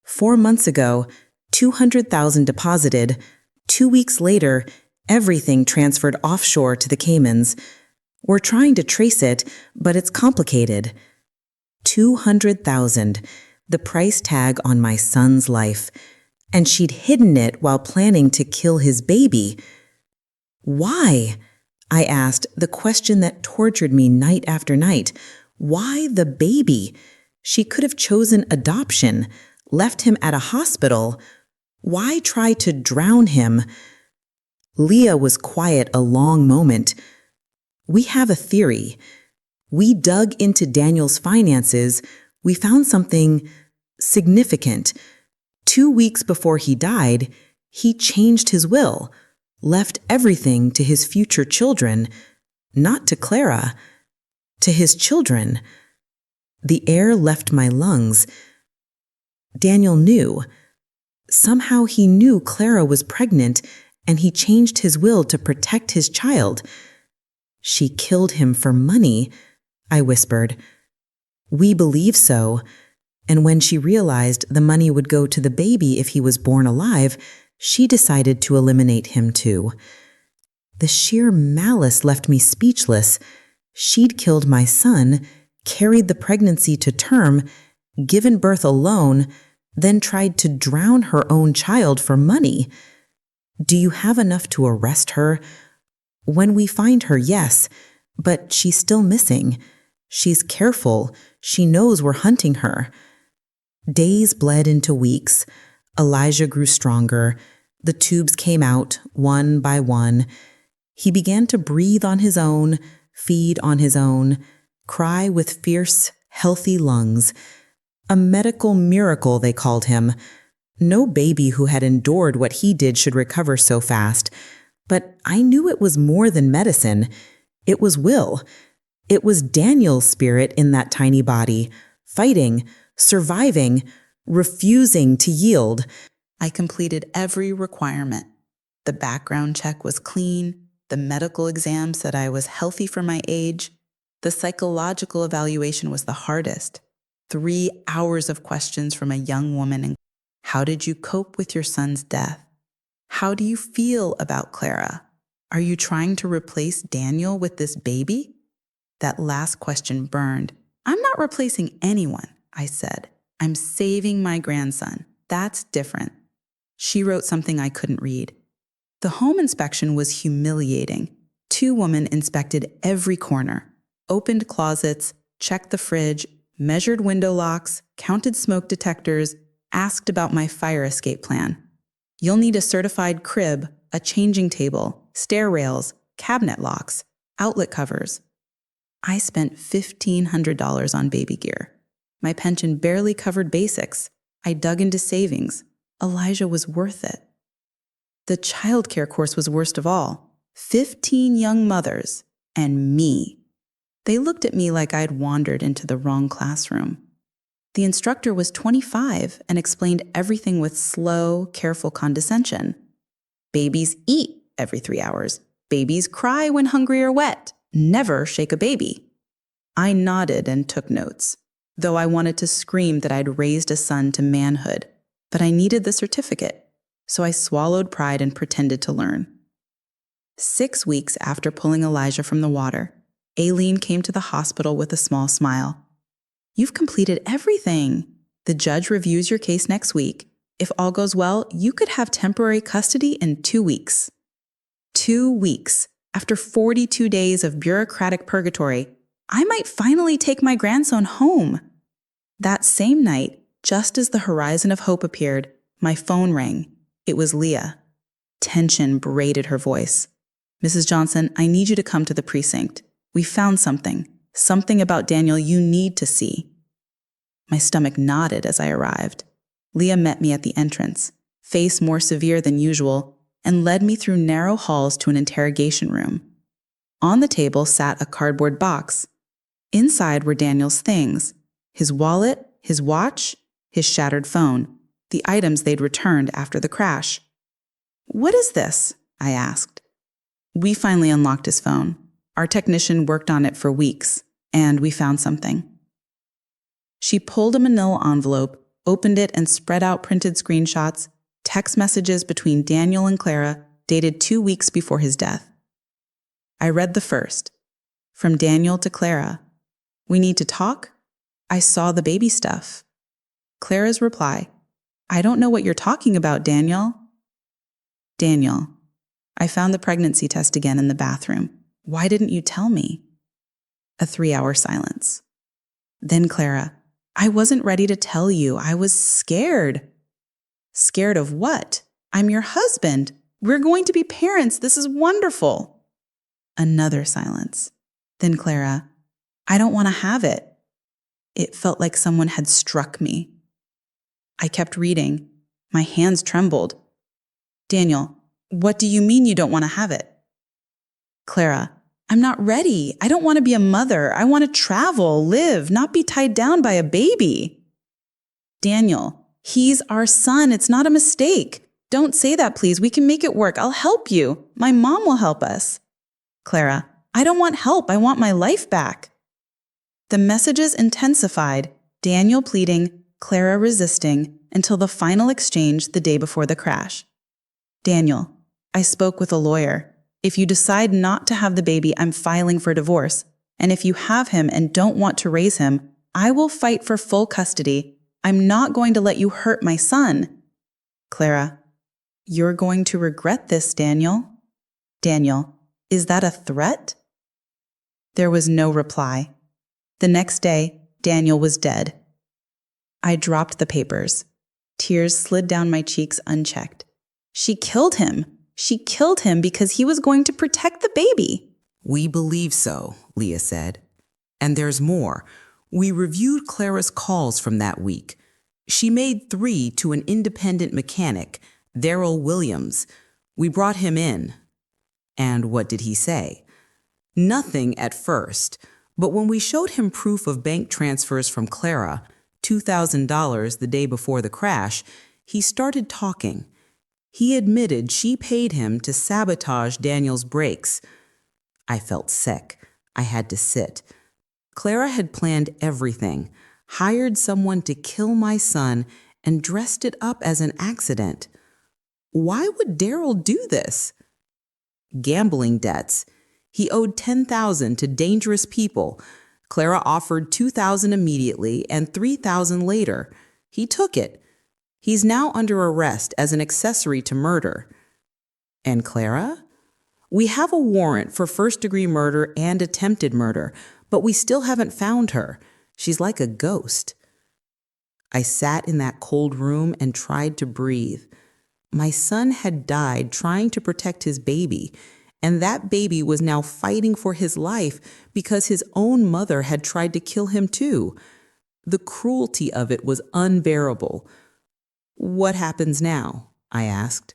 4 months ago, $200,000 deposited. 2 weeks later, everything transferred offshore to the Caymans. We're trying to trace it, but it's complicated. $200,000, the price tag on my son's life. And she'd hidden it while planning to kill his baby. Why? I asked, the question that tortured me night after night. Why the baby? She could have chosen adoption, left him at a hospital. Why try to drown him? Leah was quiet a long moment. We have a theory. We dug into Daniel's finances. We found something significant. 2 weeks before he died, he changed his will, left everything to his future children, not to Clara, to his children. The air left my lungs. Daniel knew. Somehow he knew Clara was pregnant, and he changed his will to protect his child. She killed him for money, I whispered. We believe so. And when she realized the money would go to the baby if he was born alive, she decided to eliminate him too. The sheer malice left me speechless. She'd killed my son, carried the pregnancy to term, given birth alone, then tried to drown her own child for money. Do you have enough to arrest her? When we find her, yes, but she's still missing. She's careful. She knows we're hunting her. Days bled into weeks. Elijah grew stronger. The tubes came out, one by one. He began to breathe on his own, feed on his own, cry with fierce, healthy lungs. A medical miracle, they called him. No baby who had endured what he did should recover so fast. But I knew it was more than medicine. It was will. It was Daniel's spirit in that tiny body, fighting, surviving, refusing to yield. I completed every requirement. The background check was clean. The medical exam said I was healthy for my age. The psychological evaluation was the hardest. 3 hours of questions from a young woman. How did you cope with your son's death? How do you feel about Clara? Are you trying to replace Daniel with this baby? That last question burned. I'm not replacing anyone, I said. I'm saving my grandson. That's different. She wrote something I couldn't read. The home inspection was humiliating. 2 women inspected every corner, opened closets, checked the fridge, measured window locks, counted smoke detectors, asked about my fire escape plan. You'll need a certified crib, a changing table, stair rails, cabinet locks, outlet covers. I spent $1,500 on baby gear. My pension barely covered basics. I dug into savings. Elijah was worth it. The childcare course was worst of all. 15 young mothers and me. They looked at me like I'd wandered into the wrong classroom. The instructor was 25 and explained everything with slow, careful condescension. Babies eat every 3 hours. Babies cry when hungry or wet. Never shake a baby. I nodded and took notes, though I wanted to scream that I'd raised a son to manhood, but I needed the certificate, so I swallowed pride and pretended to learn. 6 weeks after pulling Elijah from the water, Aileen came to the hospital with a small smile. You've completed everything. The judge reviews your case next week. If all goes well, you could have temporary custody in 2 weeks. 2 weeks. After 42 days of bureaucratic purgatory, I might finally take my grandson home. That same night, just as the horizon of hope appeared, my phone rang. It was Leah. Tension braided her voice. Mrs. Johnson, I need you to come to the precinct. We found something about Daniel you need to see. My stomach knotted as I arrived. Leah met me at the entrance, face more severe than usual, and led me through narrow halls to an interrogation room. On the table sat a cardboard box. Inside were Daniel's things: his wallet, his watch, his shattered phone, the items they'd returned after the crash. "What is this?" I asked. We finally unlocked his phone. Our technician worked on it for weeks, and we found something. She pulled a manila envelope, opened it, and spread out printed screenshots, text messages between Daniel and Clara dated 2 weeks before his death. I read the first. From Daniel to Clara. "We need to talk? I saw the baby stuff." Clara's reply: "I don't know what you're talking about, Daniel." "Daniel, I found the pregnancy test again in the bathroom. Why didn't you tell me?" A 3-hour silence. Then Clara: "I wasn't ready to tell you. I was scared." "Scared of what? I'm your husband. We're going to be parents. This is wonderful." Another silence. Then Clara: "I don't want to have it." It felt like someone had struck me. I kept reading. My hands trembled. "Daniel, what do you mean you don't want to have it?" Clara: "I'm not ready. I don't want to be a mother. I want to travel, live, not be tied down by a baby." "Daniel, he's our son. It's not a mistake. Don't say that, please. We can make it work. I'll help you. My mom will help us." Clara: "I don't want help. I want my life back." The messages intensified, Daniel pleading, Clara resisting, until the final exchange the day before the crash. "Daniel, I spoke with a lawyer. If you decide not to have the baby, I'm filing for divorce. And if you have him and don't want to raise him, I will fight for full custody. I'm not going to let you hurt my son." Clara: "You're going to regret this, Daniel." Daniel: "Is that a threat?" There was no reply. The next day, Daniel was dead. I dropped the papers. Tears slid down my cheeks unchecked. She killed him. She killed him because he was going to protect the baby. "We believe so," Leah said. "And there's more. We reviewed Clara's calls from that week. She made 3 to an independent mechanic, Darrell Williams. We brought him in." "And what did he say?" "Nothing at first, but when we showed him proof of bank transfers from Clara, $2,000 the day before the crash, he started talking. He admitted she paid him to sabotage Daniel's brakes." I felt sick. I had to sit. Clara had planned everything, hired someone to kill my son, and dressed it up as an accident. Why would Darrell do this? Gambling debts. He owed $10,000 to dangerous people. Clara offered $2,000 immediately and $3,000 later. He took it. He's now under arrest as an accessory to murder. And Clara? We have a warrant for first-degree murder and attempted murder, but we still haven't found her. She's like a ghost. I sat in that cold room and tried to breathe. My son had died trying to protect his baby, and that baby was now fighting for his life because his own mother had tried to kill him too. The cruelty of it was unbearable. "What happens now?" I asked.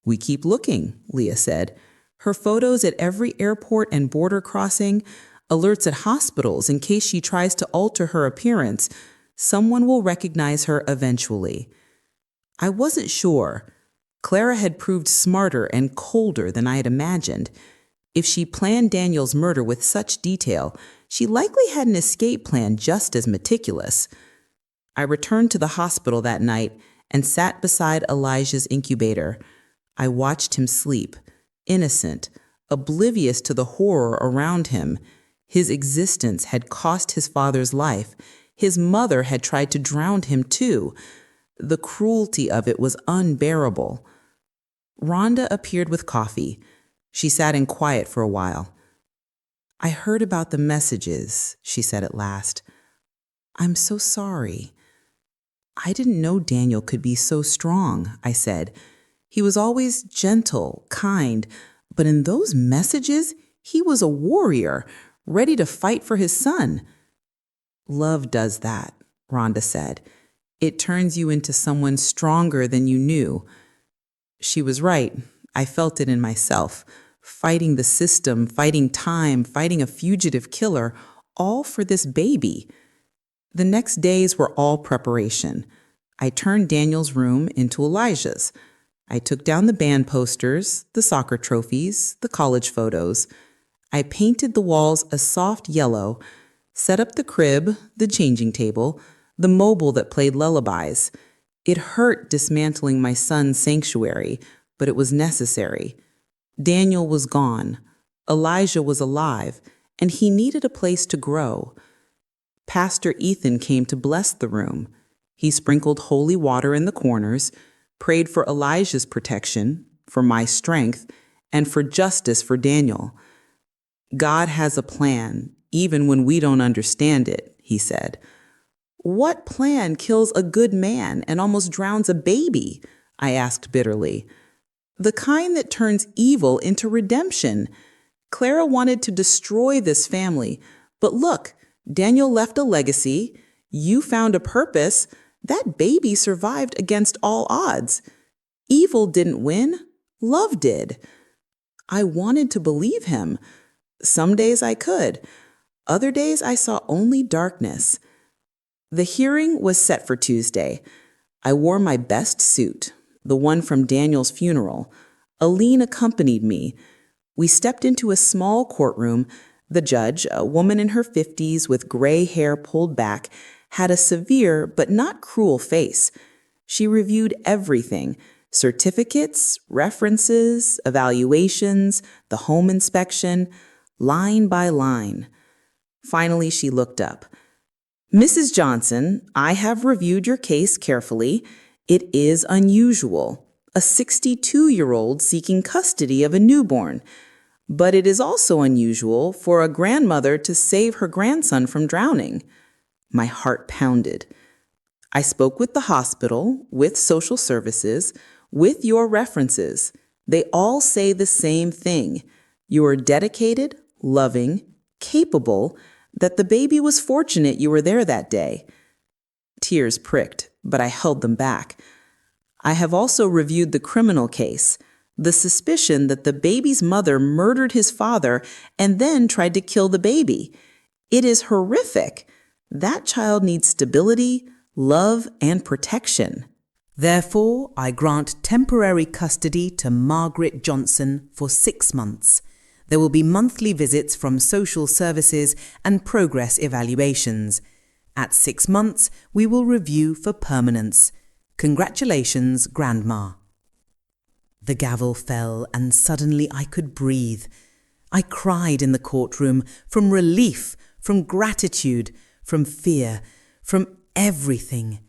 "We keep looking," Leah said. "Her photos at every airport and border crossing, alerts at hospitals in case she tries to alter her appearance. Someone will recognize her eventually." I wasn't sure. Clara had proved smarter and colder than I had imagined. If she planned Daniel's murder with such detail, she likely had an escape plan just as meticulous. I returned to the hospital that night and sat beside Elijah's incubator. I watched him sleep, innocent, oblivious to the horror around him. His existence had cost his father's life. His mother had tried to drown him too. The cruelty of it was unbearable. Rhonda appeared with coffee. She sat in quiet for a while. "I heard about the messages," she said at last. "I'm so sorry." "I didn't know Daniel could be so strong," I said. "He was always gentle, kind, but in those messages, he was a warrior, ready to fight for his son." "Love does that," Rhonda said. "It turns you into someone stronger than you knew." She was right. I felt it in myself, fighting the system, fighting time, fighting a fugitive killer, all for this baby. The next days were all preparation. I turned Daniel's room into Elijah's. I took down the band posters, the soccer trophies, the college photos. I painted the walls a soft yellow, set up the crib, the changing table, the mobile that played lullabies. It hurt dismantling my son's sanctuary, but it was necessary. Daniel was gone. Elijah was alive, and he needed a place to grow. Pastor Ethan came to bless the room. He sprinkled holy water in the corners, prayed for Elijah's protection, for my strength, and for justice for Daniel. God has a plan, even when we don't understand it, he said. What plan kills a good man and almost drowns a baby? I asked bitterly. The kind that turns evil into redemption. Clara wanted to destroy this family, but look, Daniel left a legacy. You found a purpose. That baby survived against all odds. Evil didn't win. Love did. I wanted to believe him. Some days I could. Other days I saw only darkness. The hearing was set for Tuesday. I wore my best suit, the one from Daniel's funeral. Aline accompanied me. We stepped into a small courtroom. The judge, a woman in her 50s with gray hair pulled back, had a severe but not cruel face. She reviewed everything: certificates, references, evaluations, the home inspection, line by line. Finally, she looked up. Mrs. Johnson, I have reviewed your case carefully. It is unusual. A 62-year-old seeking custody of a newborn. But it is also unusual for a grandmother to save her grandson from drowning. My heart pounded. I spoke with the hospital, with social services, with your references. They all say the same thing. You are dedicated, loving, capable, that the baby was fortunate you were there that day. Tears pricked, but I held them back. I have also reviewed the criminal case, the suspicion that the baby's mother murdered his father and then tried to kill the baby. It is horrific. That child needs stability, love, and protection. Therefore, I grant temporary custody to Margaret Johnson for 6 months. There will be monthly visits from social services and progress evaluations. At 6 months, we will review for permanence. Congratulations, Grandma. The gavel fell, and suddenly I could breathe. I cried in the courtroom from relief, from gratitude, from fear, from everything.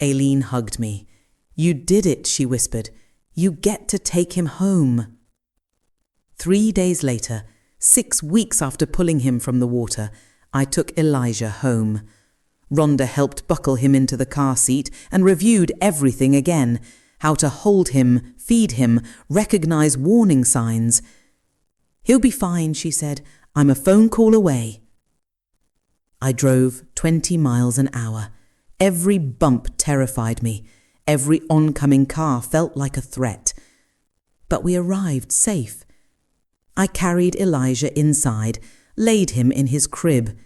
Aileen hugged me. You did it, she whispered. You get to take him home. 3 days later, 6 weeks after pulling him from the water, I took Elijah home. Rhonda helped buckle him into the car seat and reviewed everything again: how to hold him, feed him, recognize warning signs. He'll be fine, she said. I'm a phone call away. I drove 20 miles an hour. Every bump terrified me. Every oncoming car felt like a threat. But we arrived safe. I carried Elijah inside, laid him in his crib.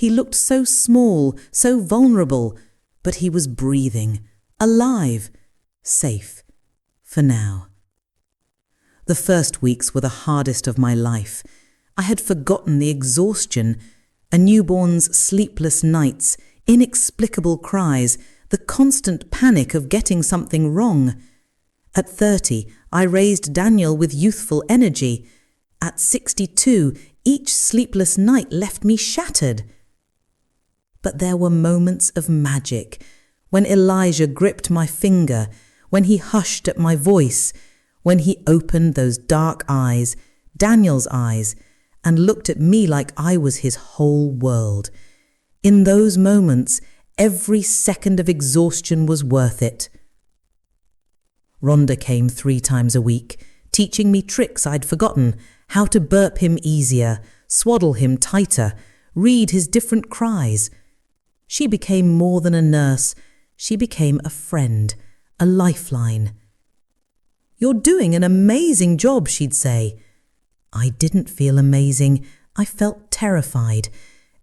He looked so small, so vulnerable, but he was breathing, alive, safe, for now. The first weeks were the hardest of my life. I had forgotten the exhaustion, a newborn's sleepless nights, inexplicable cries, the constant panic of getting something wrong. At 30, I raised Daniel with youthful energy. At 62, each sleepless night left me shattered. But there were moments of magic, when Elijah gripped my finger, when he hushed at my voice, when he opened those dark eyes, Daniel's eyes, and looked at me like I was his whole world. In those moments, every second of exhaustion was worth it. Rhonda came 3 times a week, teaching me tricks I'd forgotten: how to burp him easier, swaddle him tighter, read his different cries. She became more than a nurse. She became a friend, a lifeline. "You're doing an amazing job," she'd say. I didn't feel amazing. I felt terrified.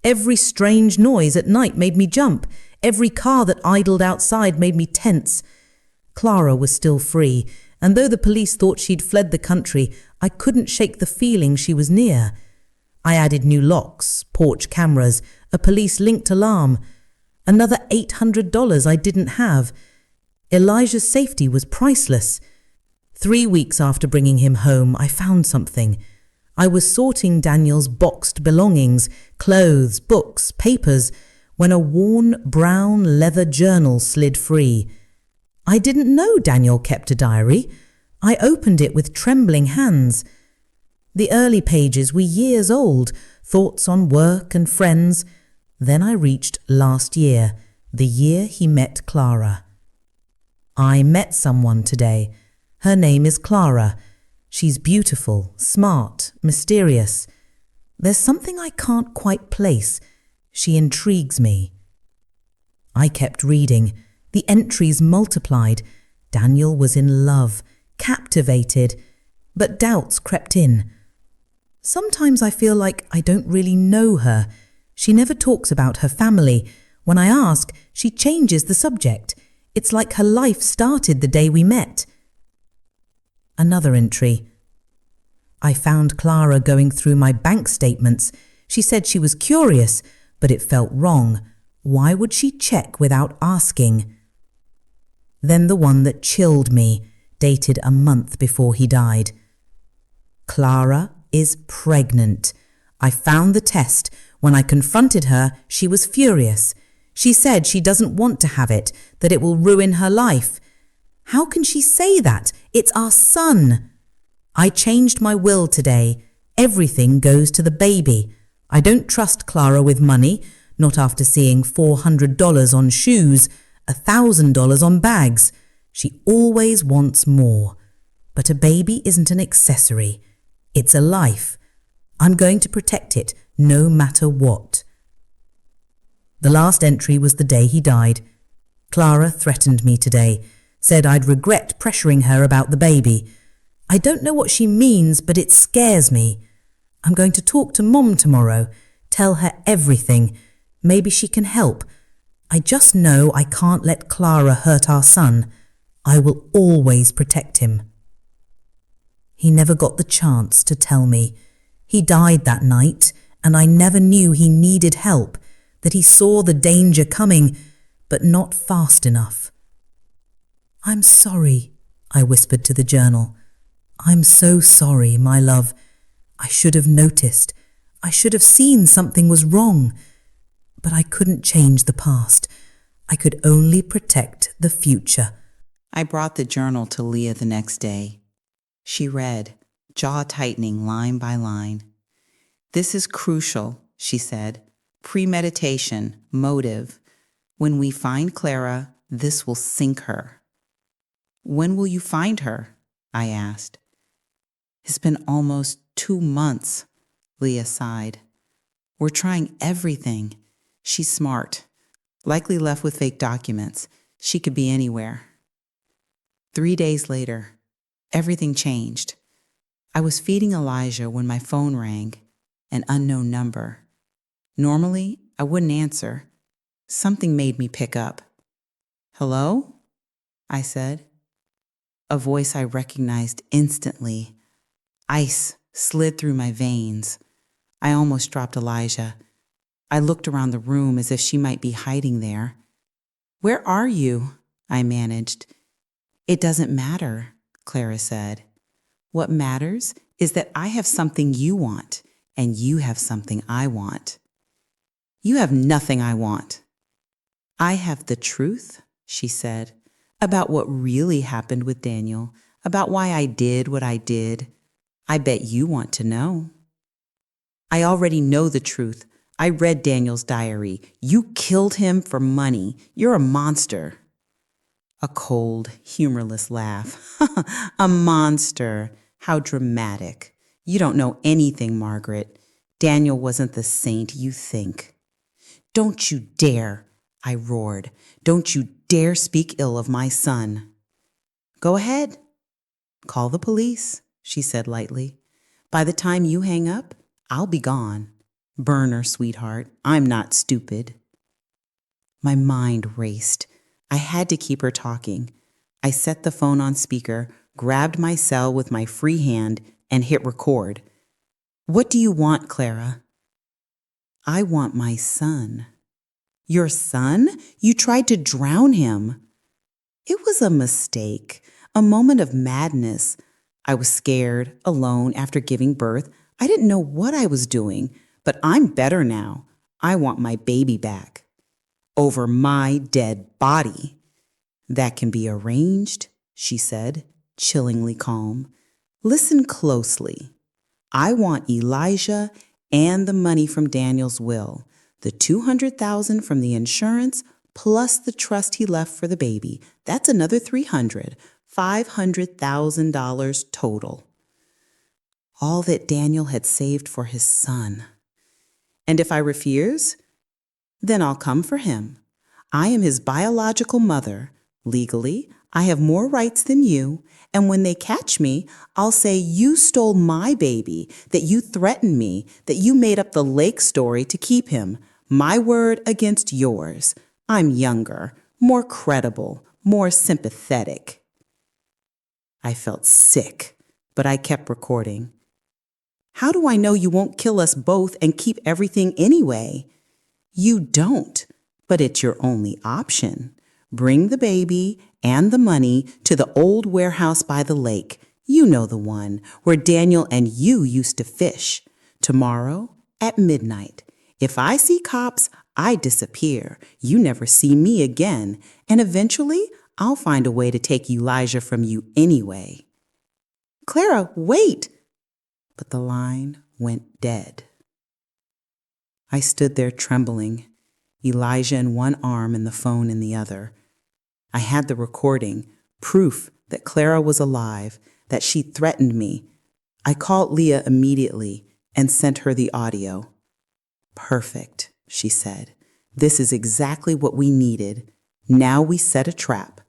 Every strange noise at night made me jump. Every car that idled outside made me tense. Clara was still free, and though the police thought she'd fled the country, I couldn't shake the feeling she was near. I added new locks, porch cameras, a police-linked alarm. Another $800 I didn't have. Elijah's safety was priceless. 3 weeks after bringing him home, I found something. I was sorting Daniel's boxed belongings, clothes, books, papers, when a worn brown leather journal slid free. I didn't know Daniel kept a diary. I opened it with trembling hands. The early pages were years old, thoughts on work and friends. Then I reached last year, the year he met Clara. I met someone today. Her name is Clara. She's beautiful, smart, mysterious. There's something I can't quite place. She intrigues me. I kept reading. The entries multiplied. Daniel was in love, captivated, but doubts crept in. Sometimes I feel like I don't really know her. She never talks about her family. When I ask, she changes the subject. It's like her life started the day we met. Another entry. I found Clara going through my bank statements. She said she was curious, but it felt wrong. Why would she check without asking? Then the one that chilled me, dated a month before he died. Clara is pregnant. I found the test. When I confronted her, she was furious. She said she doesn't want to have it, that it will ruin her life. How can she say that? It's our son. I changed my will today. Everything goes to the baby. I don't trust Clara with money, not after seeing $400 on shoes, $1,000 on bags. She always wants more. But a baby isn't an accessory. It's a life. I'm going to protect it, no matter what. The last entry was the day he died. Clara threatened me today, said I'd regret pressuring her about the baby. I don't know what she means, but it scares me. I'm going to talk to Mom tomorrow, tell her everything. Maybe she can help. I just know I can't let Clara hurt our son. I will always protect him. He never got the chance to tell me. He died that night, and I never knew he needed help, that he saw the danger coming, but not fast enough. I'm sorry, I whispered to the journal. I'm so sorry, my love. I should have noticed. I should have seen something was wrong. But I couldn't change the past. I could only protect the future. I brought the journal to Leah the next day. She read, jaw tightening line by line. This is crucial, she said. Premeditation, motive. When we find Clara, this will sink her. When will you find her? I asked. It's been almost 2 months, Leah sighed. We're trying everything. She's smart, likely left with fake documents. She could be anywhere. 3 days later, everything changed. I was feeding Elijah when my phone rang, an unknown number. Normally, I wouldn't answer. Something made me pick up. Hello? I said. A voice I recognized instantly. Ice slid through my veins. I almost dropped Elijah. I looked around the room as if she might be hiding there. Where are you? I managed. It doesn't matter, Clara said. What matters is that I have something you want, and you have something I want. You have nothing I want. I have the truth, she said, about what really happened with Daniel, about why I did what I did. I bet you want to know. I already know the truth. I read Daniel's diary. You killed him for money. You're a monster. A cold, humorless laugh. A monster. How dramatic. You don't know anything, Margaret. Daniel wasn't the saint you think. Don't you dare, I roared. Don't you dare speak ill of my son. Go ahead. Call the police, she said lightly. By the time you hang up, I'll be gone. Burn her, sweetheart. I'm not stupid. My mind raced. I had to keep her talking. I set the phone on speaker, grabbed my cell with my free hand, and hit record. What do you want, Clara? I want my son. Your son? You tried to drown him. It was a mistake, a moment of madness. I was scared, alone after giving birth. I didn't know what I was doing, but I'm better now. I want my baby back. Over my dead body. That can be arranged, she said, chillingly calm. Listen closely. I want Elijah and the money from Daniel's will, the $200,000 from the insurance, plus the trust he left for the baby. That's another $300,000, $500,000 total. All that Daniel had saved for his son. And if I refuse, then I'll come for him. I am his biological mother. Legally, I have more rights than you, and when they catch me, I'll say you stole my baby, that you threatened me, that you made up the Lake story to keep him. My word against yours. I'm younger, more credible, more sympathetic. I felt sick, but I kept recording. How do I know you won't kill us both and keep everything anyway? You don't, but it's your only option. Bring the baby and the money to the old warehouse by the lake. You know the one where Daniel and you used to fish. Tomorrow at midnight. If I see cops, I disappear. You never see me again. And eventually, I'll find a way to take Elijah from you anyway. Clara, wait! But the line went dead. I stood there trembling, Elijah in one arm and the phone in the other. I had the recording, proof that Clara was alive, that she threatened me. I called Leah immediately and sent her the audio. Perfect, she said. This is exactly what we needed. Now we set a trap.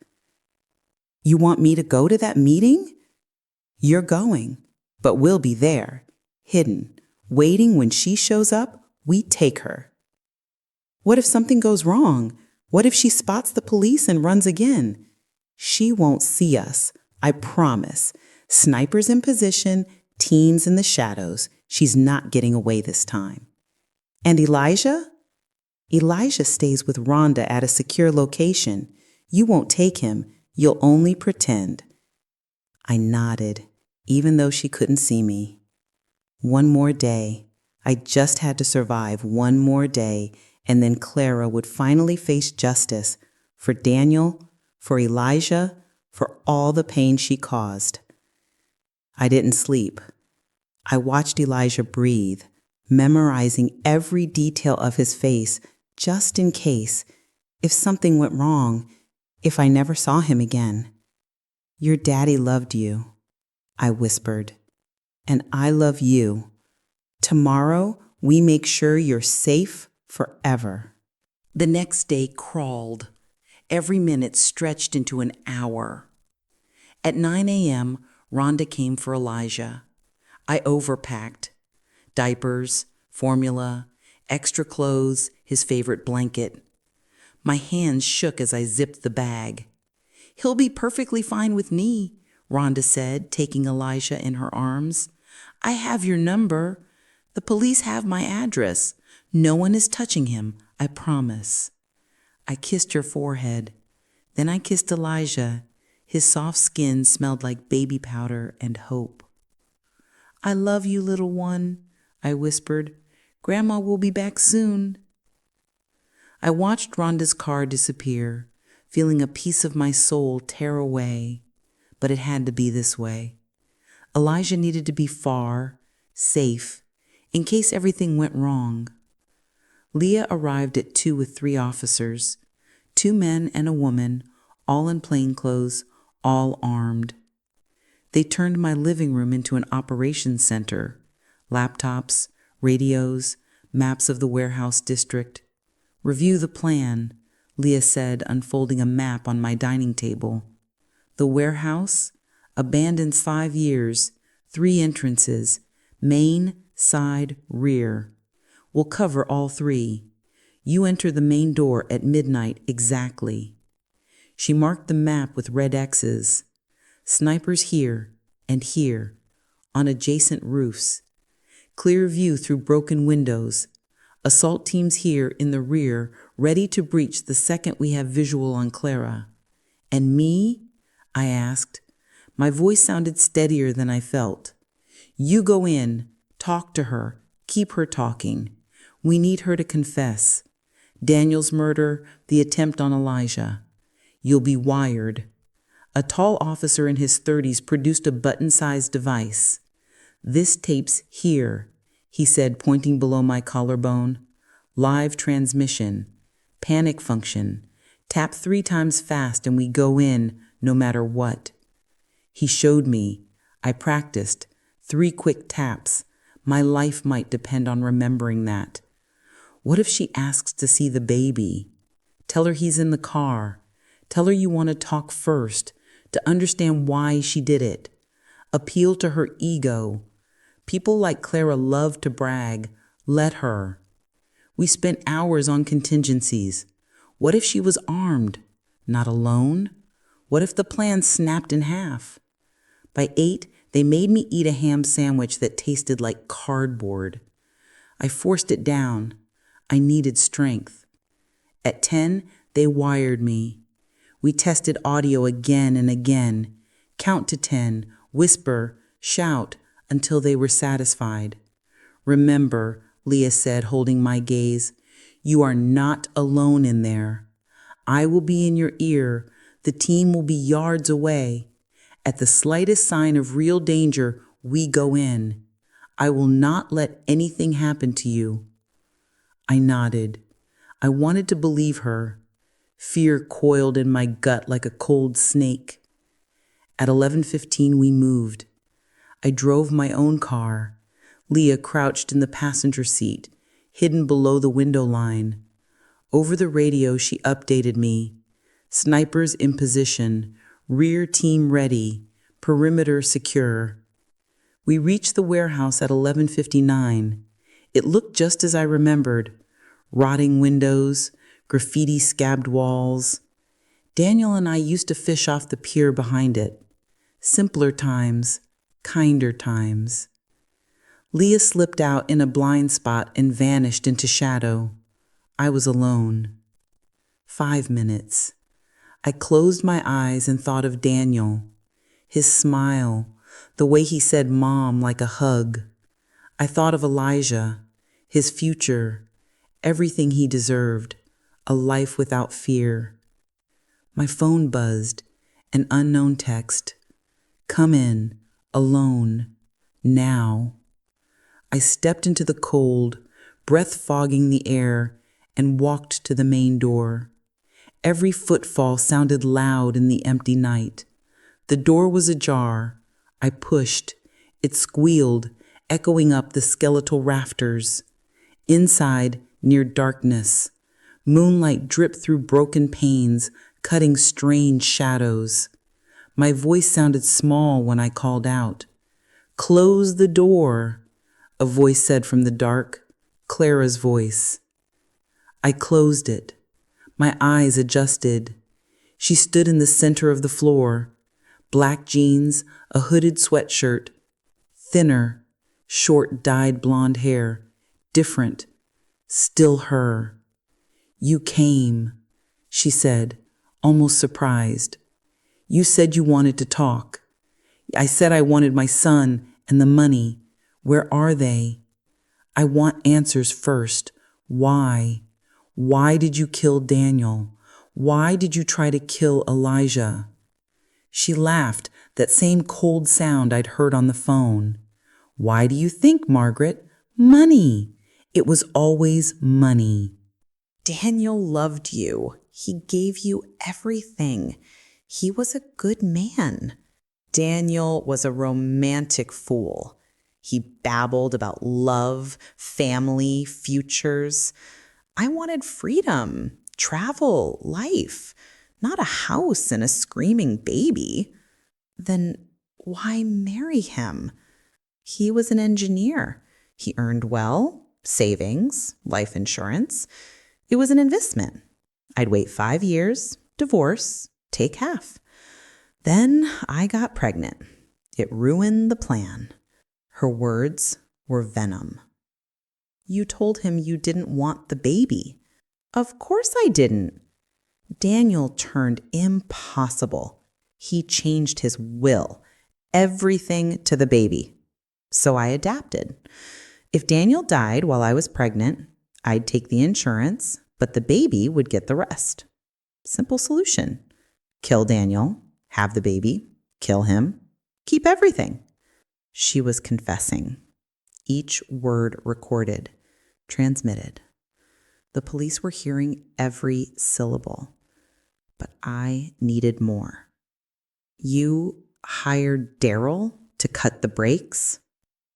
You want me to go to that meeting? You're going, but we'll be there, hidden, waiting when she shows up, we take her. What if something goes wrong? What if she spots the police and runs again? She won't see us, I promise. Snipers in position, teens in the shadows. She's not getting away this time. And Elijah? Elijah stays with Rhonda at a secure location. You won't take him. You'll only pretend. I nodded, even though she couldn't see me. One more day. I just had to survive one more day, and then Clara would finally face justice for Daniel, for Elijah, for all the pain she caused. I didn't sleep. I watched Elijah breathe, memorizing every detail of his face just in case, if something went wrong, if I never saw him again. Your daddy loved you, I whispered, and I love you. Tomorrow, we make sure you're safe forever. The next day crawled. Every minute stretched into an hour. At 9 a.m., Rhonda came for Elijah. I overpacked. Diapers, formula, extra clothes, his favorite blanket. My hands shook as I zipped the bag. He'll be perfectly fine with me, Rhonda said, taking Elijah in her arms. I have your number. The police have my address. No one is touching him, I promise. I kissed her forehead. Then I kissed Elijah. His soft skin smelled like baby powder and hope. I love you, little one, I whispered. Grandma will be back soon. I watched Rhonda's car disappear, feeling a piece of my soul tear away. But it had to be this way. Elijah needed to be far, safe, in case everything went wrong. Leah arrived at 2 with 3 officers, 2 men and a woman, all in plainclothes, all armed. They turned my living room into an operations center. Laptops, radios, maps of the warehouse district. Review the plan, Leah said, unfolding a map on my dining table. The warehouse, Abandoned 5 years, 3 entrances, main, side, rear. We'll cover all 3. You enter the main door at midnight exactly. She marked the map with red X's. Snipers here and here, on adjacent roofs. Clear view through broken windows. Assault teams here in the rear, ready to breach the second we have visual on Clara. And me? I asked. My voice sounded steadier than I felt. You go in, talk to her, keep her talking. We need her to confess. Daniel's murder, the attempt on Elijah. You'll be wired. A tall officer in his 30s produced a button-sized device. This tape's here, he said, pointing below my collarbone. Live transmission. Panic function. Tap 3 times fast and we go in, no matter what. He showed me. I practiced. 3 quick taps. My life might depend on remembering that. What if she asks to see the baby? Tell her he's in the car. Tell her you want to talk first, to understand why she did it. Appeal to her ego. People like Clara love to brag. Let her. We spent hours on contingencies. What if she was armed? Not alone? What if the plan snapped in half? By 8, they made me eat a ham sandwich that tasted like cardboard. I forced it down. I needed strength. At 10, they wired me. We tested audio again and again. Count to 10, whisper, shout, until they were satisfied. Remember, Leah said, holding my gaze, you are not alone in there. I will be in your ear. The team will be yards away. At the slightest sign of real danger, we go in. I will not let anything happen to you. I nodded. I wanted to believe her. Fear coiled in my gut like a cold snake. At 11:15, we moved. I drove my own car. Leah crouched in the passenger seat, hidden below the window line. Over the radio, she updated me. Snipers in position, rear team ready, perimeter secure. We reached the warehouse at 11:59. It looked just as I remembered. Rotting windows, graffiti scabbed walls. Daniel and I used to fish off the pier behind it. Simpler times, kinder times. Leah slipped out in a blind spot and vanished into shadow. I was alone. 5 minutes. I closed my eyes and thought of Daniel. His smile, the way he said mom like a hug. I thought of Elijah, his future, everything he deserved, a life without fear. My phone buzzed, an unknown text. Come in, alone, now. I stepped into the cold, breath fogging the air, and walked to the main door. Every footfall sounded loud in the empty night. The door was ajar. I pushed. It squealed, echoing up the skeletal rafters. Inside, near darkness, moonlight dripped through broken panes, cutting strange shadows. My voice sounded small when I called out. Close the door, a voice said from the dark, Clara's voice. I closed it. My eyes adjusted. She stood in the center of the floor. Black jeans, a hooded sweatshirt. Thinner, short dyed blonde hair. Different. Still her. You came, she said, almost surprised. You said you wanted to talk. I said I wanted my son and the money. Where are they? I want answers first. Why? Why did you kill Daniel? Why did you try to kill Elijah? She laughed, that same cold sound I'd heard on the phone. Why do you think, Margaret? Money. It was always money. Daniel loved you. He gave you everything. He was a good man. Daniel was a romantic fool. He babbled about love, family, futures. I wanted freedom, travel, life, not a house and a screaming baby. Then why marry him? He was an engineer. He earned well, savings, life insurance. It was an investment. I'd wait 5 years, divorce, take half. Then I got pregnant. It ruined the plan. Her words were venom. You told him you didn't want the baby. Of course I didn't. Daniel turned impossible. He changed his will, everything to the baby. So I adapted. If Daniel died while I was pregnant, I'd take the insurance, but the baby would get the rest. Simple solution. Kill Daniel, have the baby, kill him, keep everything. She was confessing. Each word recorded, transmitted. The police were hearing every syllable, but I needed more. You hired Daryl to cut the brakes?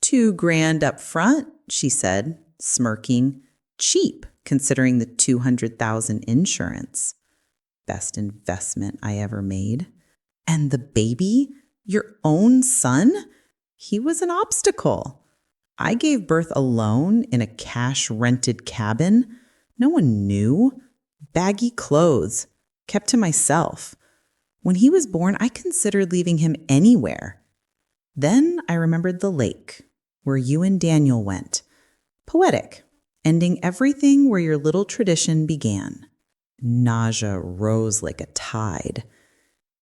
$2,000 up front, she said, smirking. Cheap, considering the $200,000 insurance. Best investment I ever made. And the baby? Your own son? He was an obstacle. I gave birth alone in a cash-rented cabin. No one knew. Baggy clothes. Kept to myself. When he was born, I considered leaving him anywhere. Then I remembered the lake, where you and Daniel went. Poetic, ending everything where your little tradition began. Nausea rose like a tide.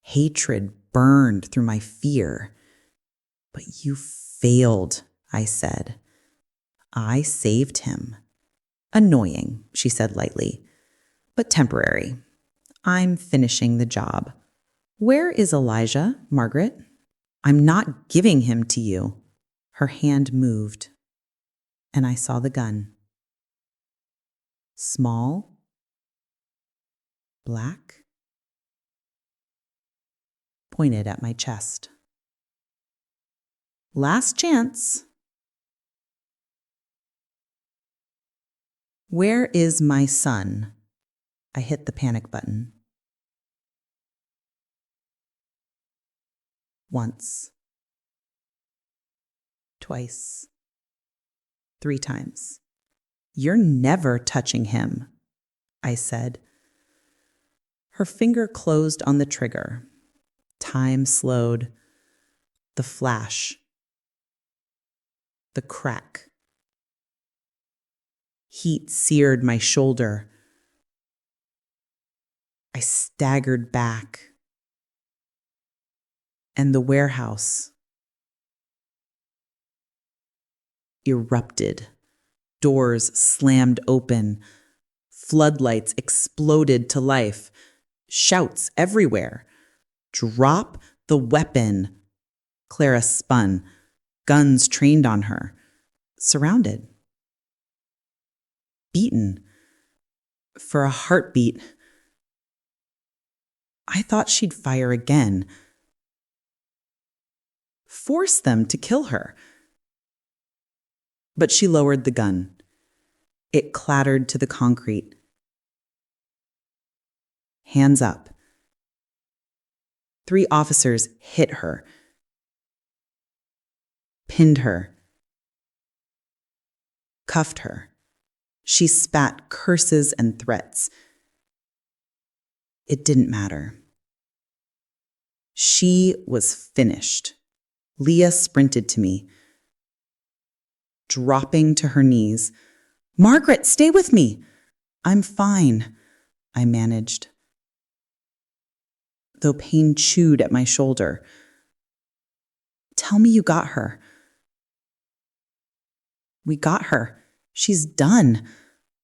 Hatred burned through my fear. But you failed, I said. I saved him. Annoying, she said lightly, but temporary. I'm finishing the job. Where is Elijah, Margaret? I'm not giving him to you. Her hand moved, and I saw the gun. Small, black, pointed at my chest. Last chance. Where is my son? I hit the panic button. Once. Twice. 3 times. You're never touching him, I said. Her finger closed on the trigger. Time slowed. The flash. The crack. Heat seared my shoulder. I staggered back. And the warehouse erupted. Doors slammed open. Floodlights exploded to life. Shouts everywhere. Drop the weapon. Clara spun. Guns trained on her. Surrounded. Beaten. For a heartbeat. I thought she'd fire again. Force them to kill her. But she lowered the gun. It clattered to the concrete. Hands up. 3 officers hit her. Pinned her. Cuffed her. She spat curses and threats. It didn't matter. She was finished. Leah sprinted to me, dropping to her knees. Margaret, stay with me. I'm fine, I managed, though pain chewed at my shoulder. Tell me you got her. We got her. She's done.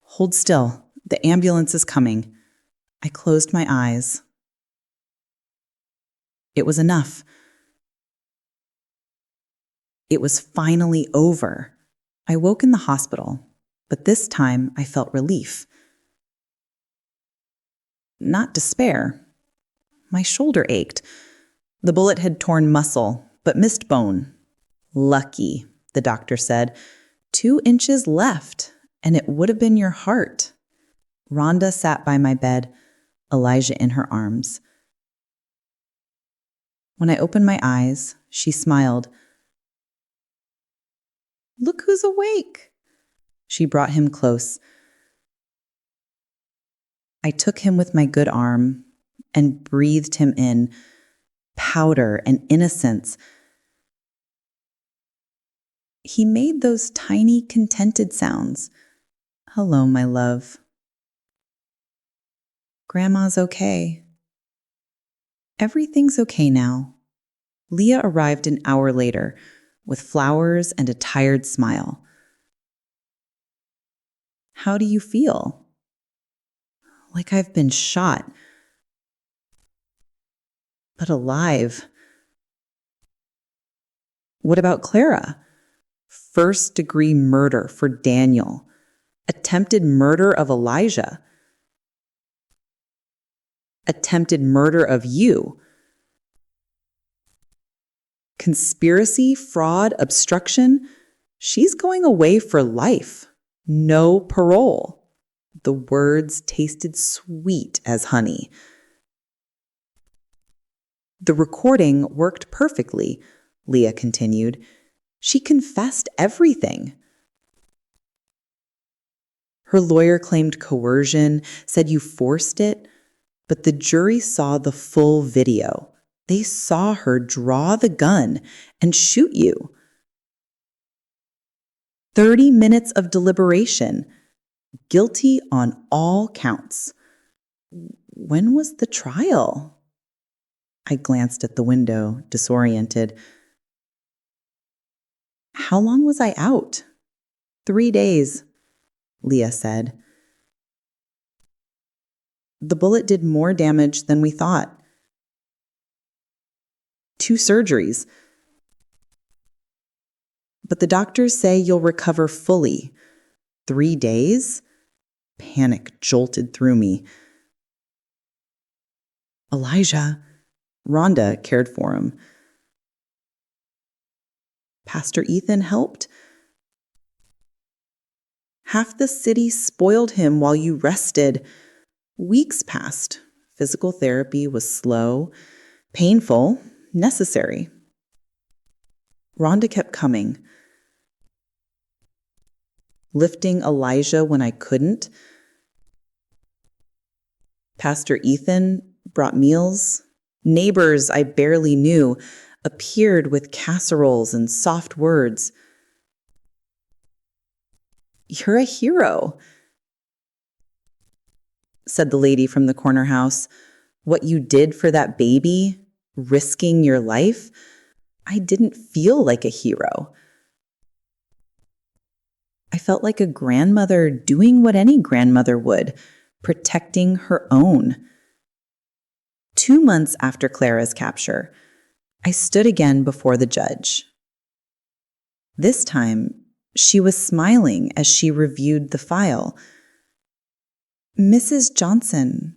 Hold still. The ambulance is coming. I closed my eyes. It was enough. It was finally over. I woke in the hospital, but this time I felt relief. Not despair. My shoulder ached. The bullet had torn muscle, but missed bone. Lucky, the doctor said. 2 inches left, and it would have been your heart. Rhonda sat by my bed, Elijah in her arms. When I opened my eyes, she smiled. "Look who's awake." She brought him close. I took him with my good arm and breathed him in, powder and innocence. He made those tiny, contented sounds. "Hello, my love." "Grandma's okay." "Everything's okay now." Leah arrived an hour later with flowers and a tired smile. "How do you feel?" "Like I've been shot, but alive." "What about Clara?" "First-degree murder for Daniel. Attempted murder of Elijah. Attempted murder of you. Conspiracy, fraud, obstruction. She's going away for life. No parole." The words tasted sweet as honey. "The recording worked perfectly," Leah continued. "She confessed everything." "Her lawyer claimed coercion, said you forced it, but the jury saw the full video. They saw her draw the gun and shoot you. 30 minutes of deliberation. Guilty on all counts." "When was the trial?" I glanced at the window, disoriented. "How long was I out?" 3 days, Leah said. "The bullet did more damage than we thought. 2 surgeries. But the doctors say you'll recover fully. 3 days? Panic jolted through me. Elijah, Rhonda cared for him. Pastor Ethan helped. Half the city spoiled him while you rested. Weeks passed. Physical therapy was slow, painful, necessary. Rhonda kept coming. Lifting Elijah when I couldn't. Pastor Ethan brought meals. Neighbors I barely knew appeared with casseroles and soft words. "You're a hero," said the lady from the corner house. "What you did for that baby, risking your life, I didn't feel like a hero. I felt like a grandmother doing what any grandmother would, protecting her own." 2 months after Clara's capture, I stood again before the judge. This time, she was smiling as she reviewed the file. "Mrs. Johnson,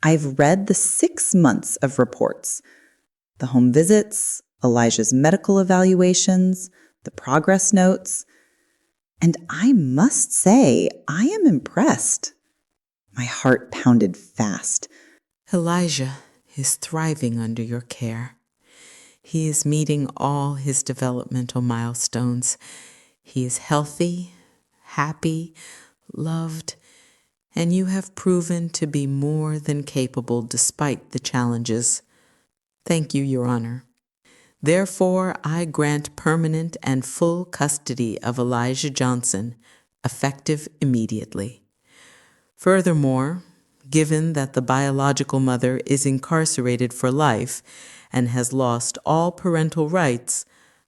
I've read the 6 months of reports, the home visits, Elijah's medical evaluations, the progress notes, and I must say I am impressed." My heart pounded fast. Elijah is thriving under your care. He is meeting all his developmental milestones. He is healthy, happy, loved, and you have proven to be more than capable despite the challenges. Thank you, Your Honor. Therefore, I grant permanent and full custody of Elijah Johnson, effective immediately. Furthermore, given that the biological mother is incarcerated for life and has lost all parental rights,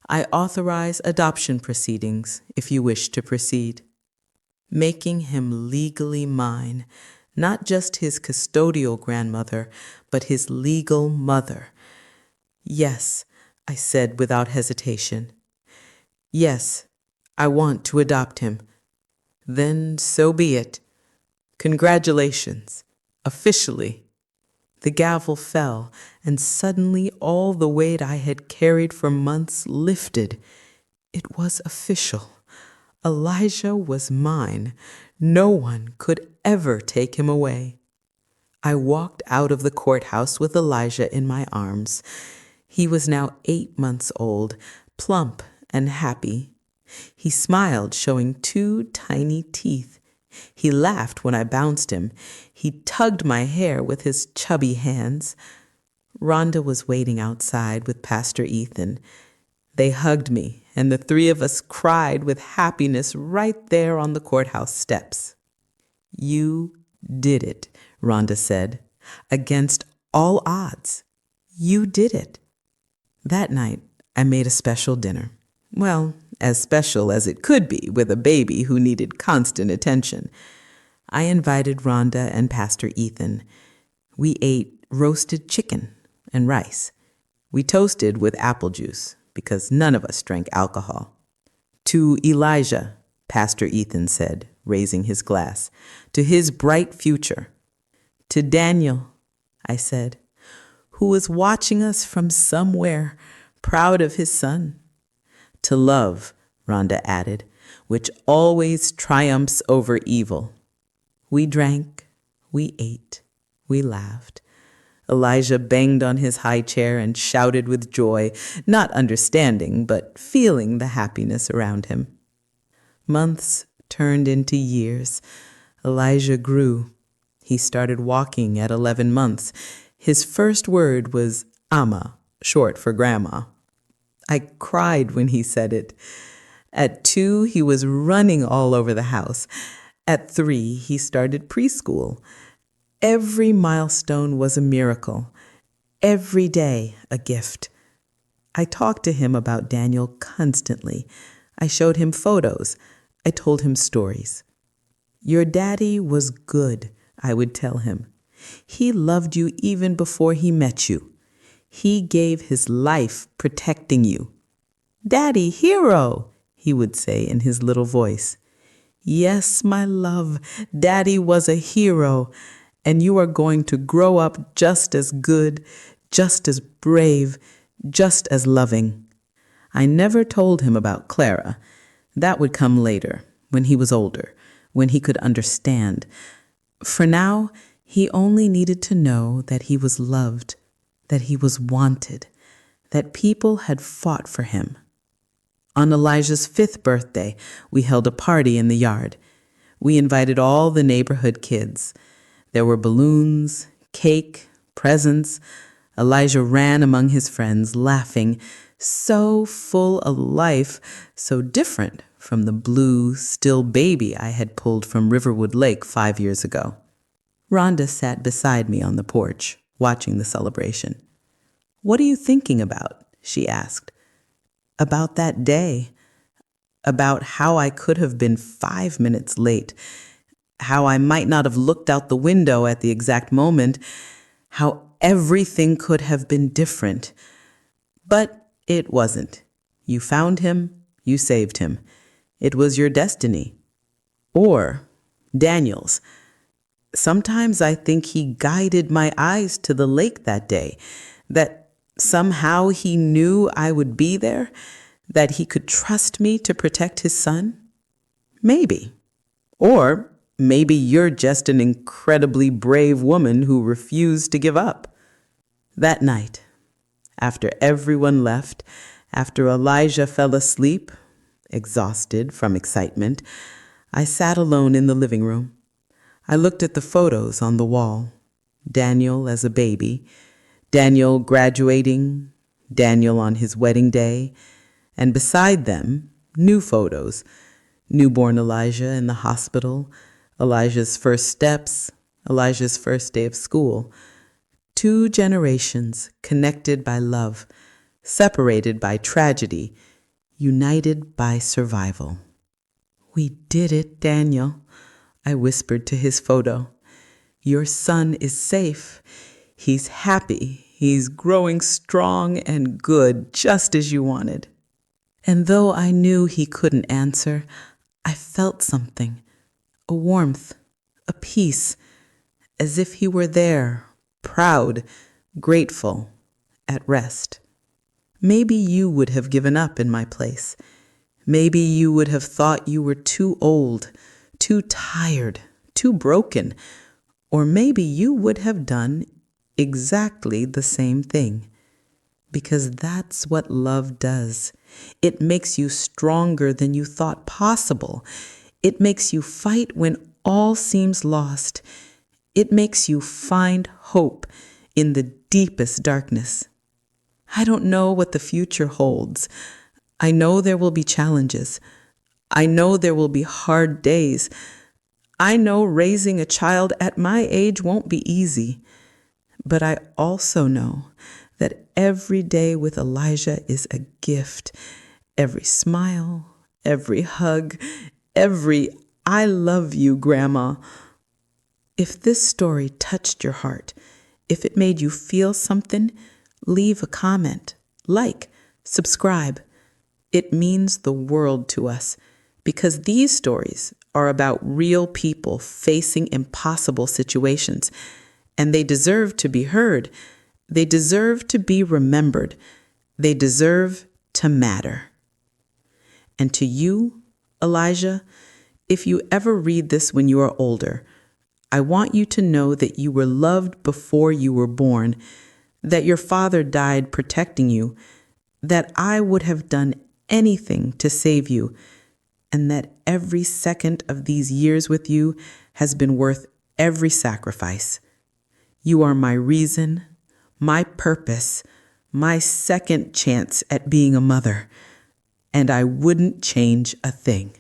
I authorize adoption proceedings if you wish to proceed. Making him legally mine, not just his custodial grandmother, but his legal mother. Yes, I said without hesitation. Yes, I want to adopt him. Then so be it. Congratulations. Officially. The gavel fell, and suddenly all the weight I had carried for months lifted. It was official. Elijah was mine. No one could ever take him away. I walked out of the courthouse with Elijah in my arms. He was now 8 months old, plump and happy. He smiled, showing 2 tiny teeth. He laughed when I bounced him. He tugged my hair with his chubby hands. Rhonda was waiting outside with Pastor Ethan. They hugged me, and the 3 of us cried with happiness right there on the courthouse steps. "You did it," Rhonda said. "Against all odds. You did it." That night, I made a special dinner. Well, as special as it could be with a baby who needed constant attention. I invited Rhonda and Pastor Ethan. We ate roasted chicken and rice. We toasted with apple juice because none of us drank alcohol. "To Elijah," Pastor Ethan said, raising his glass, "to his bright future." "To Daniel," I said, "who is watching us from somewhere, proud of his son." "To love," Rhonda added, "which always triumphs over evil." We drank, we ate, we laughed. Elijah banged on his high chair and shouted with joy, not understanding, but feeling the happiness around him. Months turned into years. Elijah grew. He started walking at 11 months. His first word was Amma, short for grandma. I cried when he said it. At 2, he was running all over the house. At 3, he started preschool. Every milestone was a miracle. Every day a gift. I talked to him about Daniel constantly. I showed him photos. I told him stories. "Your daddy was good," I would tell him. "He loved you even before he met you. He gave his life protecting you." "Daddy, hero," he would say in his little voice. "Yes, my love, Daddy was a hero, and you are going to grow up just as good, just as brave, just as loving." I never told him about Clara. That would come later, when he was older, when he could understand. For now, he only needed to know that he was loved, that he was wanted, that people had fought for him. On Elijah's 5th birthday, we held a party in the yard. We invited all the neighborhood kids. There were balloons, cake, presents. Elijah ran among his friends, laughing, so full of life, so different from the blue, still baby I had pulled from Riverwood Lake 5 years ago. Rhonda sat beside me on the porch, watching the celebration. "What are you thinking about?" she asked. "About that day. About how I could have been 5 minutes late. How I might not have looked out the window at the exact moment. How everything could have been different. But it wasn't. You found him. You saved him. It was your destiny. Or Daniel's. Sometimes I think he guided my eyes to the lake that day, that somehow he knew I would be there, that he could trust me to protect his son. Maybe. Or maybe you're just an incredibly brave woman who refused to give up." That night, after everyone left, after Elijah fell asleep, exhausted from excitement, I sat alone in the living room. I looked at the photos on the wall. Daniel as a baby, Daniel graduating, Daniel on his wedding day, and beside them, new photos. Newborn Elijah in the hospital, Elijah's first steps, Elijah's first day of school. 2 generations connected by love, separated by tragedy, united by survival. "We did it, Daniel," I whispered to his photo. "Your son is safe. He's happy. He's growing strong and good, just as you wanted." And though I knew he couldn't answer, I felt something, a warmth, a peace, as if he were there, proud, grateful, at rest. Maybe you would have given up in my place. Maybe you would have thought you were too old, too tired, too broken, Or maybe you would have done exactly the same thing. Because that's what love does. It makes you stronger than you thought possible. It makes you fight when all seems lost. It makes you find hope in the deepest darkness. I don't know what the future holds. I know there will be challenges. I know there will be hard days. I know raising a child at my age won't be easy. But I also know that every day with Elijah is a gift. Every smile, every hug, every "I love you, Grandma." If this story touched your heart, if it made you feel something, leave a comment, subscribe. It means the world to us because these stories are about real people facing impossible situations, and they deserve to be heard. They deserve to be remembered. They deserve to matter. And to you, Elijah, if you ever read this when you are older, I want you to know that you were loved before you were born, that your father died protecting you, that I would have done anything to save you, and that every second of these years with you has been worth every sacrifice. You are my reason, my purpose, my second chance at being a mother, and I wouldn't change a thing.